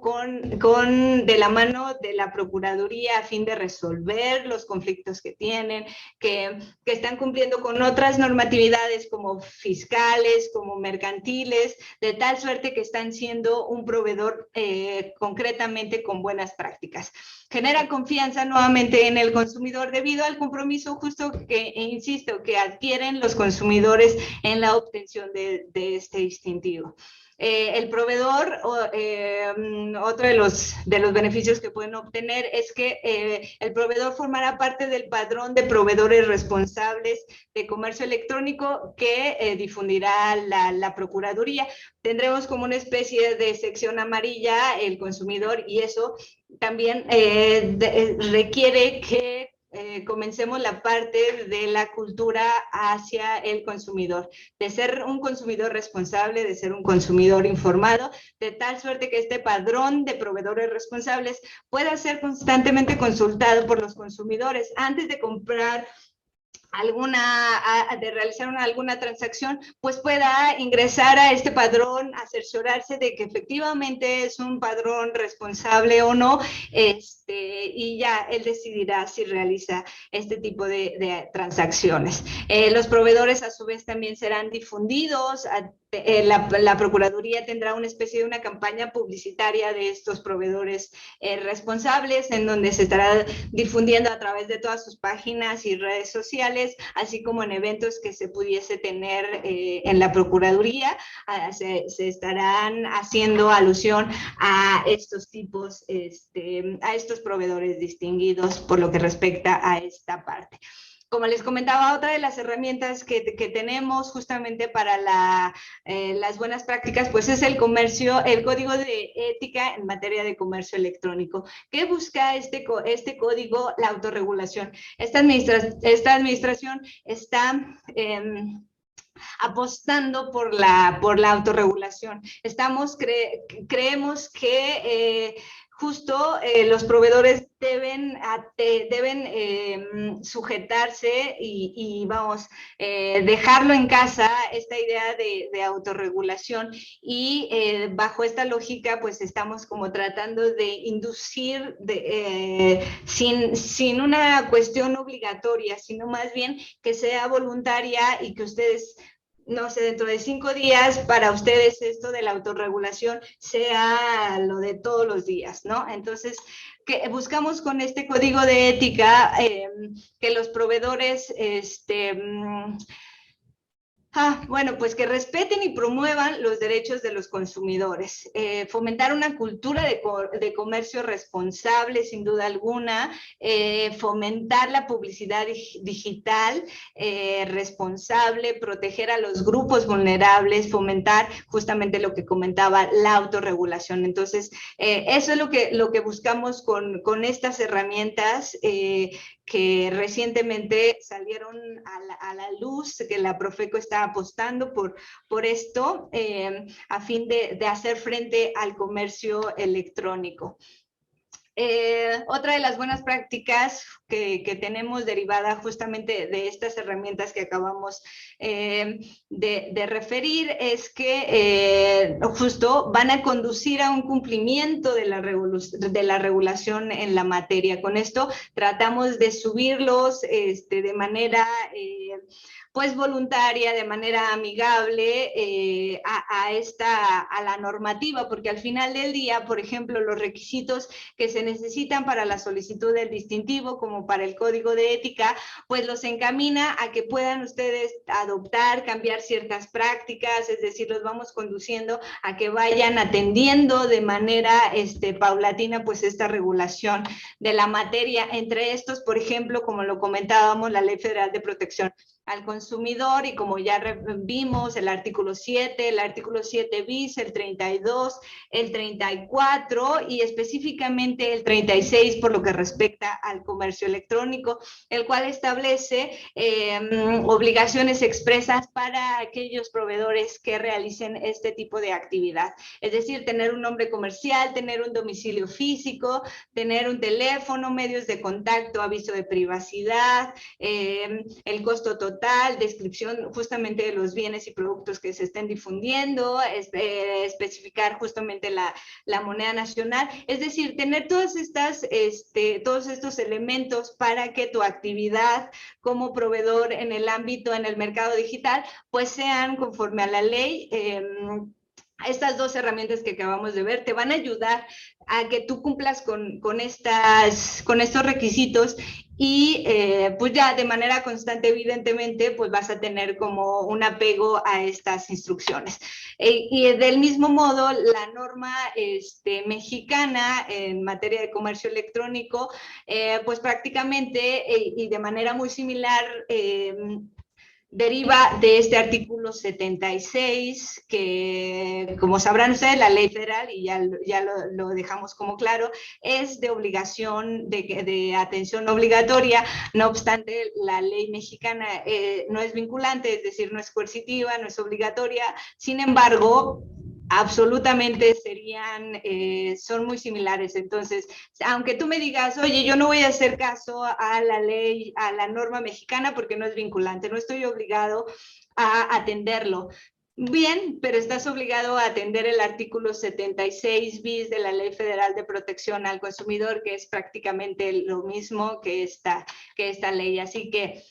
de la mano de la Procuraduría a fin de resolver los conflictos que tienen, que están cumpliendo con otras normatividades como fiscales, como mercantiles, de tal suerte que están siendo un proveedor concretamente con buenas prácticas. Genera confianza nuevamente en el consumidor debido al compromiso justo insisto, que adquieren los consumidores en la obtención de este distintivo. El proveedor, otro de los beneficios que pueden obtener es que el proveedor formará parte del padrón de proveedores responsables de comercio electrónico que difundirá la Procuraduría. Tendremos como una especie de sección amarilla el consumidor y eso también requiere que comencemos la parte de la cultura hacia el consumidor, de ser un consumidor responsable, de ser un consumidor informado, de tal suerte que este padrón de proveedores responsables pueda ser constantemente consultado por los consumidores antes de comprar de realizar alguna transacción, pues pueda ingresar a este padrón, cerciorarse de que efectivamente es un padrón responsable o no, y ya él decidirá si realiza este tipo de transacciones. Los proveedores a su vez también serán difundidos, la Procuraduría tendrá una especie de una campaña publicitaria de estos proveedores responsables, en donde se estará difundiendo a través de todas sus páginas y redes sociales, así como en eventos que se pudiese tener en la Procuraduría, se estarán haciendo alusión a estos tipos, a estos proveedores distinguidos por lo que respecta a esta parte. Como les comentaba, otra de las herramientas que tenemos justamente para las buenas prácticas, pues es el Código de Ética en materia de comercio electrónico. ¿Qué busca este código? La autorregulación. Esta administración está apostando por la autorregulación. Creemos que justo los proveedores deben sujetarse y vamos, dejarlo en casa, esta idea de autorregulación, y bajo esta lógica pues estamos como tratando de inducir sin una cuestión obligatoria, sino más bien que sea voluntaria y que ustedes, no sé, dentro de 5 días, para ustedes esto de la autorregulación sea lo de todos los días, ¿no? Entonces, que buscamos con este código de ética que los proveedores, bueno, pues que respeten y promuevan los derechos de los consumidores, fomentar una cultura de comercio responsable, sin duda alguna, fomentar la publicidad digital responsable, proteger a los grupos vulnerables, fomentar justamente lo que comentaba, la autorregulación. Entonces, eso es lo que buscamos con estas herramientas que recientemente salieron a la luz, que la Profeco está apostando por esto, a fin de hacer frente al comercio electrónico. Otra de las buenas prácticas que tenemos derivada justamente de estas herramientas que acabamos de referir es que justo van a conducir a un cumplimiento de la regulación en la materia. Con esto tratamos de subirlos de manera pues voluntaria, de manera amigable a la normativa, porque al final del día, por ejemplo, los requisitos que se necesitan para la solicitud del distintivo, como para el código de ética, pues los encamina a que puedan ustedes adoptar, cambiar ciertas prácticas, es decir, los vamos conduciendo a que vayan atendiendo de manera paulatina pues esta regulación de la materia. Entre estos, por ejemplo, como lo comentábamos, la Ley Federal de Protección al Consumidor, y como ya vimos, el artículo 7, el artículo 7 bis, el 32, el 34 y específicamente el 36 por lo que respecta al comercio electrónico, el cual establece obligaciones expresas para aquellos proveedores que realicen este tipo de actividad. Es decir, tener un nombre comercial, tener un domicilio físico, tener un teléfono, medios de contacto, aviso de privacidad, el costo total, descripción justamente de los bienes y productos que se estén difundiendo, especificar justamente la moneda nacional, es decir, tener todos estos elementos para que tu actividad como proveedor en el ámbito, en el mercado digital, pues sean conforme a la ley. Estas dos herramientas que acabamos de ver te van a ayudar a que tú cumplas con estos requisitos y pues ya de manera constante, evidentemente, pues vas a tener como un apego a estas instrucciones. Y del mismo modo, la norma mexicana en materia de comercio electrónico, pues prácticamente y de manera muy similar, deriva de este artículo 76, que como sabrán ustedes, la ley federal, y ya lo dejamos como claro, es de obligación, de atención obligatoria. No obstante, la ley mexicana no es vinculante, es decir, no es coercitiva, no es obligatoria. Sin embargo, absolutamente son muy similares. Entonces, aunque tú me digas, oye, yo no voy a hacer caso a la ley, a la norma mexicana porque no es vinculante, no estoy obligado a atenderlo. Bien, pero estás obligado a atender el artículo 76 bis de la Ley Federal de Protección al Consumidor, que es prácticamente lo mismo que esta ley. Así que,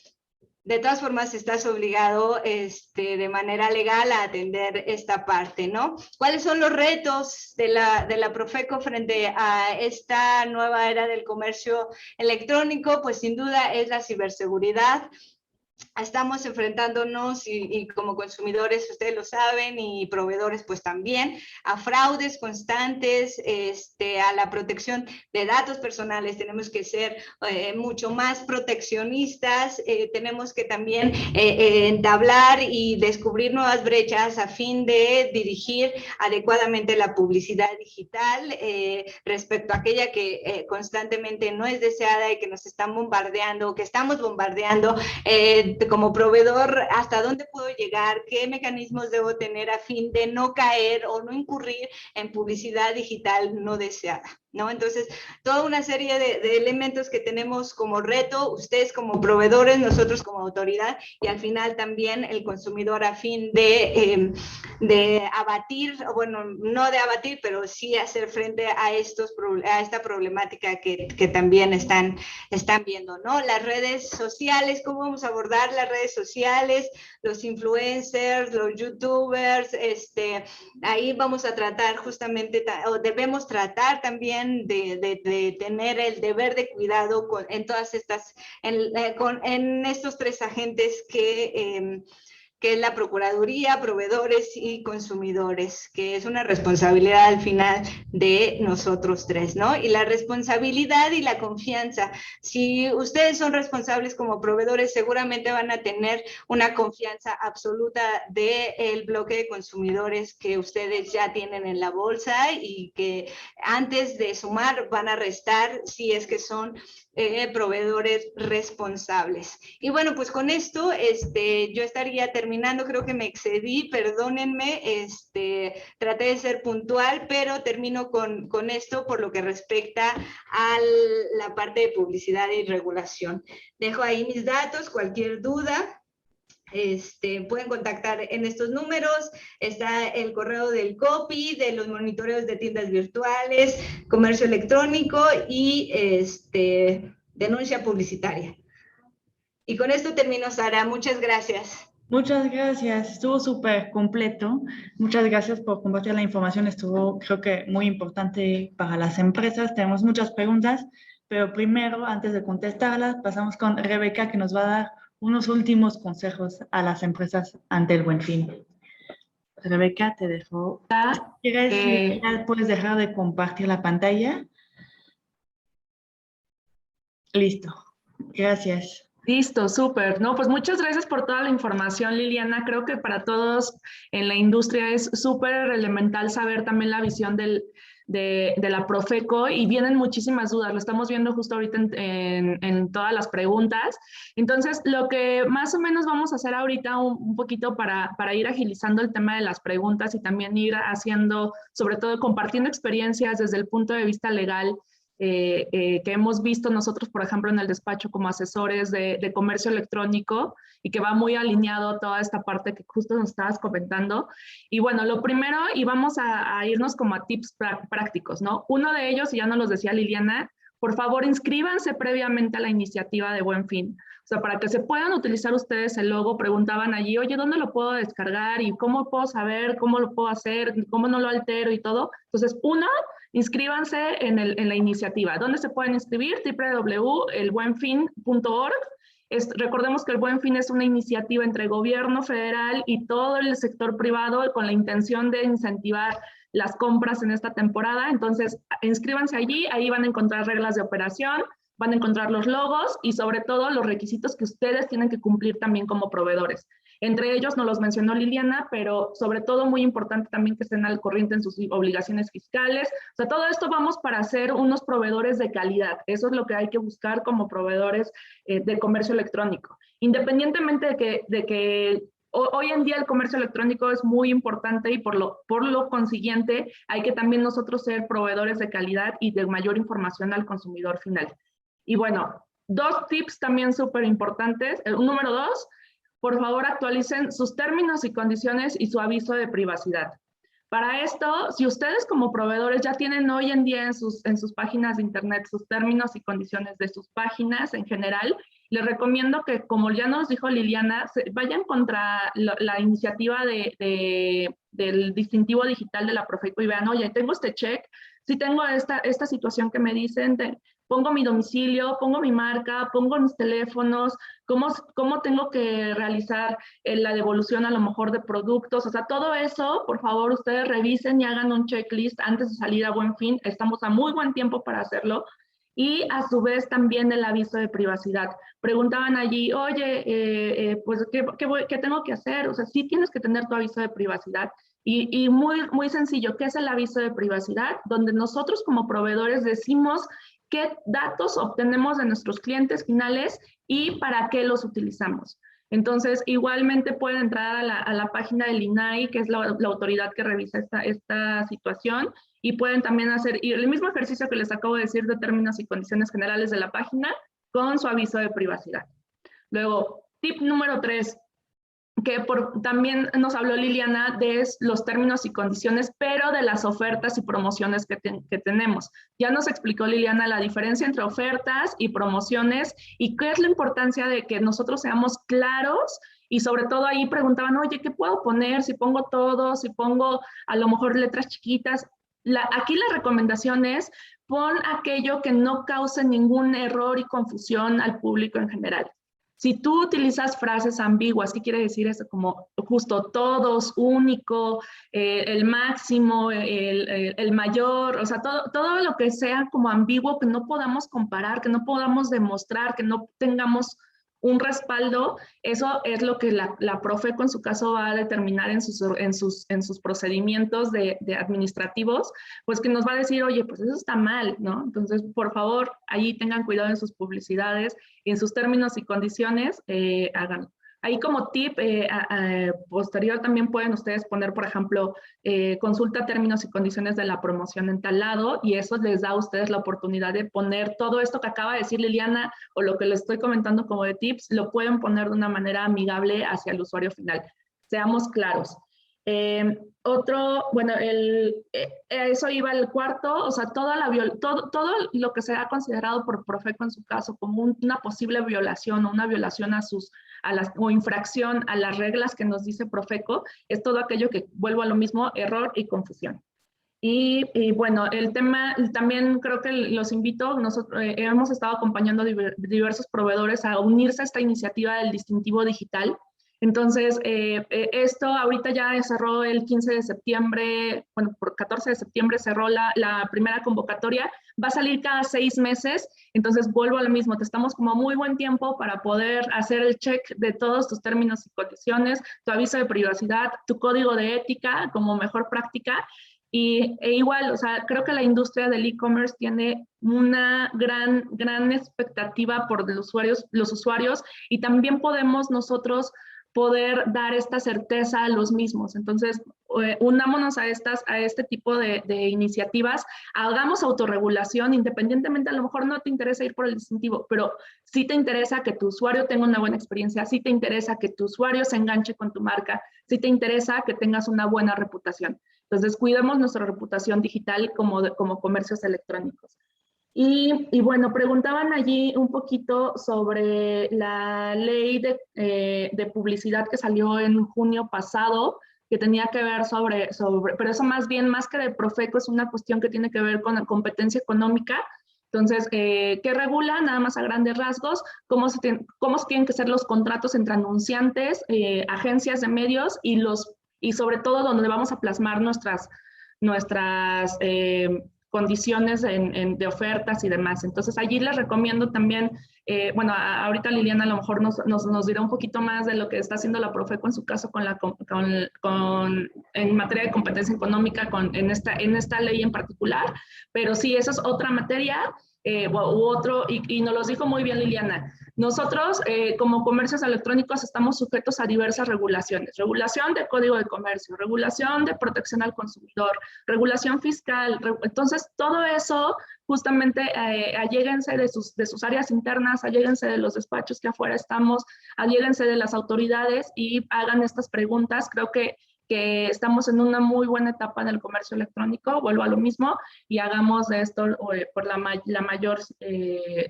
de todas formas, estás obligado de manera legal a atender esta parte, ¿no? ¿Cuáles son los retos de la Profeco frente a esta nueva era del comercio electrónico? Pues sin duda es la ciberseguridad. Estamos enfrentándonos y como consumidores, ustedes lo saben, y proveedores pues también, a fraudes constantes, a la protección de datos personales. Tenemos que ser mucho más proteccionistas, tenemos que también entablar y descubrir nuevas brechas a fin de dirigir adecuadamente la publicidad digital respecto a aquella que constantemente no es deseada y que nos están bombardeando, que estamos bombardeando. Como proveedor, ¿hasta dónde puedo llegar? ¿Qué mecanismos debo tener a fin de no caer o no incurrir en publicidad digital no deseada? ¿No? Entonces, toda una serie de elementos que tenemos como reto, ustedes como proveedores, nosotros como autoridad, y al final también el consumidor a fin de abatir, bueno, no de abatir, pero sí hacer frente a esta problemática que también están viendo, ¿no? Las redes sociales, ¿cómo vamos a abordar las redes sociales? Los influencers, los youtubers, ahí vamos a tratar justamente, o debemos tratar también de tener el deber de cuidado en todas estas, en estos tres agentes que es la Procuraduría, proveedores y consumidores, que es una responsabilidad al final de nosotros tres, ¿no? Y la responsabilidad y la confianza. Si ustedes son responsables como proveedores, seguramente van a tener una confianza absoluta del bloque de consumidores que ustedes ya tienen en la bolsa y que antes de sumar van a restar si es que son proveedores responsables. Y bueno, pues con esto yo estaría terminando, creo que me excedí, perdónenme, traté de ser puntual, pero termino con esto por lo que respecta a la parte de publicidad y regulación. Dejo ahí mis datos, cualquier duda. Pueden contactar en estos números, está el correo del COPI, de los monitoreos de tiendas virtuales, comercio electrónico y denuncia publicitaria. Y con esto termino, Sara. Muchas gracias. Muchas gracias, estuvo súper completo. Muchas gracias por compartir la información, estuvo creo que muy importante para las empresas. Tenemos muchas preguntas, pero primero, antes de contestarlas, pasamos con Rebeca, que nos va a dar unos últimos consejos a las empresas ante el Buen Fin. Rebeca, te dejo. ¿Ya puedes dejar de compartir la pantalla? Listo, gracias. Listo, súper. No, pues muchas gracias por toda la información, Liliana. Creo que para todos en la industria es súper elemental saber también la visión de la Profeco y vienen muchísimas dudas. Lo estamos viendo justo ahorita en todas las preguntas. Entonces, lo que más o menos vamos a hacer ahorita un poquito para ir agilizando el tema de las preguntas y también ir haciendo, sobre todo compartiendo experiencias desde el punto de vista legal, que hemos visto nosotros, por ejemplo, en el despacho como asesores de comercio electrónico y que va muy alineado a toda esta parte que justo nos estabas comentando. Y bueno, lo primero, y vamos a irnos como a tips prácticos, ¿no? Uno de ellos, y ya nos los decía Liliana, por favor, inscríbanse previamente a la iniciativa de Buen Fin. O sea, para que se puedan utilizar ustedes el logo, preguntaban allí, oye, ¿dónde lo puedo descargar? ¿Y cómo puedo saber? ¿Cómo lo puedo hacer? ¿Cómo no lo altero? Y todo. Entonces, uno, inscríbanse en la iniciativa. ¿Dónde se pueden inscribir? www.elbuenfin.org. Recordemos que el Buen Fin es una iniciativa entre gobierno federal y todo el sector privado con la intención de incentivar las compras en esta temporada. Entonces, inscríbanse allí, ahí van a encontrar reglas de operación, van a encontrar los logos y sobre todo los requisitos que ustedes tienen que cumplir también como proveedores. Entre ellos nos los mencionó Liliana, pero sobre todo muy importante también que estén al corriente en sus obligaciones fiscales. O sea, todo esto vamos para ser unos proveedores de calidad. Eso es lo que hay que buscar como proveedores de comercio electrónico. Independientemente de que hoy en día el comercio electrónico es muy importante y por lo consiguiente hay que también nosotros ser proveedores de calidad y de mayor información al consumidor final. Y bueno, dos tips también súper importantes. Número 2, por favor actualicen sus términos y condiciones y su aviso de privacidad. Para esto, si ustedes como proveedores ya tienen hoy en día en sus páginas de internet sus términos y condiciones de sus páginas en general, les recomiendo que, como ya nos dijo Liliana, vayan contra la iniciativa del distintivo digital de la Profeco y vean, oye, tengo este check, sí tengo esta situación que me dicen, pongo mi domicilio, pongo mi marca, pongo mis teléfonos, cómo tengo que realizar la devolución a lo mejor de productos. O sea, todo eso, por favor, ustedes revisen y hagan un checklist antes de salir a Buen Fin. Estamos a muy buen tiempo para hacerlo. Y a su vez también el aviso de privacidad. Preguntaban allí, oye, pues, ¿qué tengo que hacer? O sea, sí tienes que tener tu aviso de privacidad. Y muy sencillo, ¿qué es el aviso de privacidad? Donde nosotros como proveedores decimos qué datos obtenemos de nuestros clientes finales y para qué los utilizamos. Entonces, igualmente pueden entrar a la página del INAI, que es la autoridad que revisa esta situación, y pueden también hacer el mismo ejercicio que les acabo de decir de términos y condiciones generales de la página con su aviso de privacidad. Luego, tip número 3, que también nos habló Liliana de los términos y condiciones, pero de las ofertas y promociones que tenemos. Ya nos explicó Liliana la diferencia entre ofertas y promociones y qué es la importancia de que nosotros seamos claros y sobre todo ahí preguntaban, oye, ¿qué puedo poner? Si pongo todo, si pongo a lo mejor letras chiquitas. Aquí la recomendación es pon aquello que no cause ningún error y confusión al público en general. Si tú utilizas frases ambiguas, ¿qué quiere decir eso? Como justo todos, único, el máximo, el mayor, o sea, todo lo que sea como ambiguo, que no podamos comparar, que no podamos demostrar, que no tengamos un respaldo, eso es lo que la Profeco en su caso va a determinar en sus procedimientos de administrativos, pues que nos va a decir, oye, pues eso está mal, ¿no? Entonces, por favor, ahí tengan cuidado en sus publicidades y en sus términos y condiciones, háganlo. Ahí como tip posterior también pueden ustedes poner, por ejemplo, consulta términos y condiciones de la promoción en tal lado y eso les da a ustedes la oportunidad de poner todo esto que acaba de decir Liliana o lo que les estoy comentando como de tips, lo pueden poner de una manera amigable hacia el usuario final. Seamos claros. Bueno, eso iba al cuarto, o sea, todo lo que se ha considerado por Profeco en su caso como una posible violación o una violación o infracción a las reglas que nos dice Profeco, es todo aquello que, vuelvo a lo mismo, error y confusión. Y bueno, el tema, también creo que los invito, nosotros hemos estado acompañando a diversos proveedores a unirse a esta iniciativa del distintivo digital. Entonces, esto ahorita ya cerró el 15 de septiembre, bueno, por 14 de septiembre cerró la primera convocatoria, va a salir cada 6 meses, entonces vuelvo a lo mismo, te estamos como muy buen tiempo para poder hacer el check de todos tus términos y condiciones, tu aviso de privacidad, tu código de ética como mejor práctica. E igual, o sea, creo que la industria del e-commerce tiene una gran expectativa por los usuarios y también podemos nosotros poder dar esta certeza a los mismos. Entonces, unámonos a este tipo de iniciativas, hagamos autorregulación, independientemente, a lo mejor no te interesa ir por el distintivo, pero sí te interesa que tu usuario tenga una buena experiencia, sí te interesa que tu usuario se enganche con tu marca, sí te interesa que tengas una buena reputación. Entonces, cuidemos nuestra reputación digital como comercios electrónicos. Y bueno, preguntaban allí un poquito sobre la ley de publicidad que salió en junio pasado, que tenía que ver pero eso más bien, más que de Profeco, es una cuestión que tiene que ver con la competencia económica. Entonces, ¿qué regula? Nada más a grandes rasgos, cómo tienen que ser los contratos entre anunciantes, agencias de medios y sobre todo donde vamos a plasmar nuestras condiciones de ofertas y demás. Entonces, allí les recomiendo también, bueno, ahorita Liliana a lo mejor nos dirá un poquito más de lo que está haciendo la Profeco en su caso en materia de competencia económica en esta ley en particular, pero sí, esa es otra materia. Y nos lo dijo muy bien Liliana, nosotros como comercios electrónicos estamos sujetos a diversas regulaciones, regulación de código de comercio, regulación de protección al consumidor, regulación fiscal, entonces todo eso justamente alléguense de sus áreas internas, alléguense de los despachos que afuera estamos, alléguense de las autoridades y hagan estas preguntas. Creo que estamos en una muy buena etapa en el comercio electrónico, vuelvo a lo mismo, y hagamos de esto por la mayor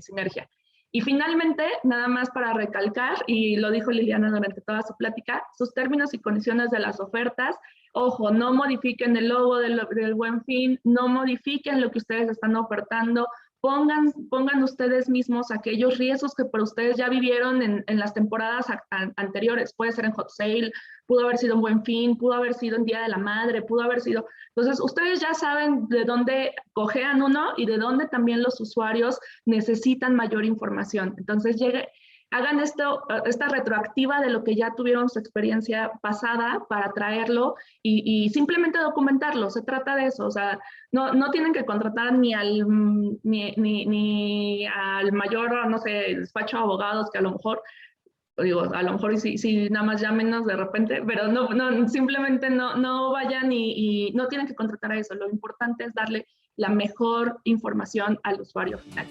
sinergia. Y finalmente, nada más para recalcar, y lo dijo Liliana durante toda su plática, sus términos y condiciones de las ofertas. Ojo, no modifiquen el logo del Buen Fin, no modifiquen lo que ustedes están ofertando, pongan ustedes mismos aquellos riesgos que por ustedes ya vivieron en las temporadas anteriores. Puede ser en Hot Sale, pudo haber sido en Buen Fin, pudo haber sido en Día de la Madre, pudo haber sido... Entonces, ustedes ya saben de dónde cojean uno y de dónde también los usuarios necesitan mayor información. Entonces, hagan esta retroactiva de lo que ya tuvieron su experiencia pasada para traerlo y simplemente documentarlo. Se trata de eso, o sea, no tienen que contratar ni al mayor, no sé, despacho de abogados que a lo mejor, digo, a lo mejor sí nada más llámenos de repente, pero simplemente no vayan y no tienen que contratar a eso. Lo importante es darle la mejor información al usuario final.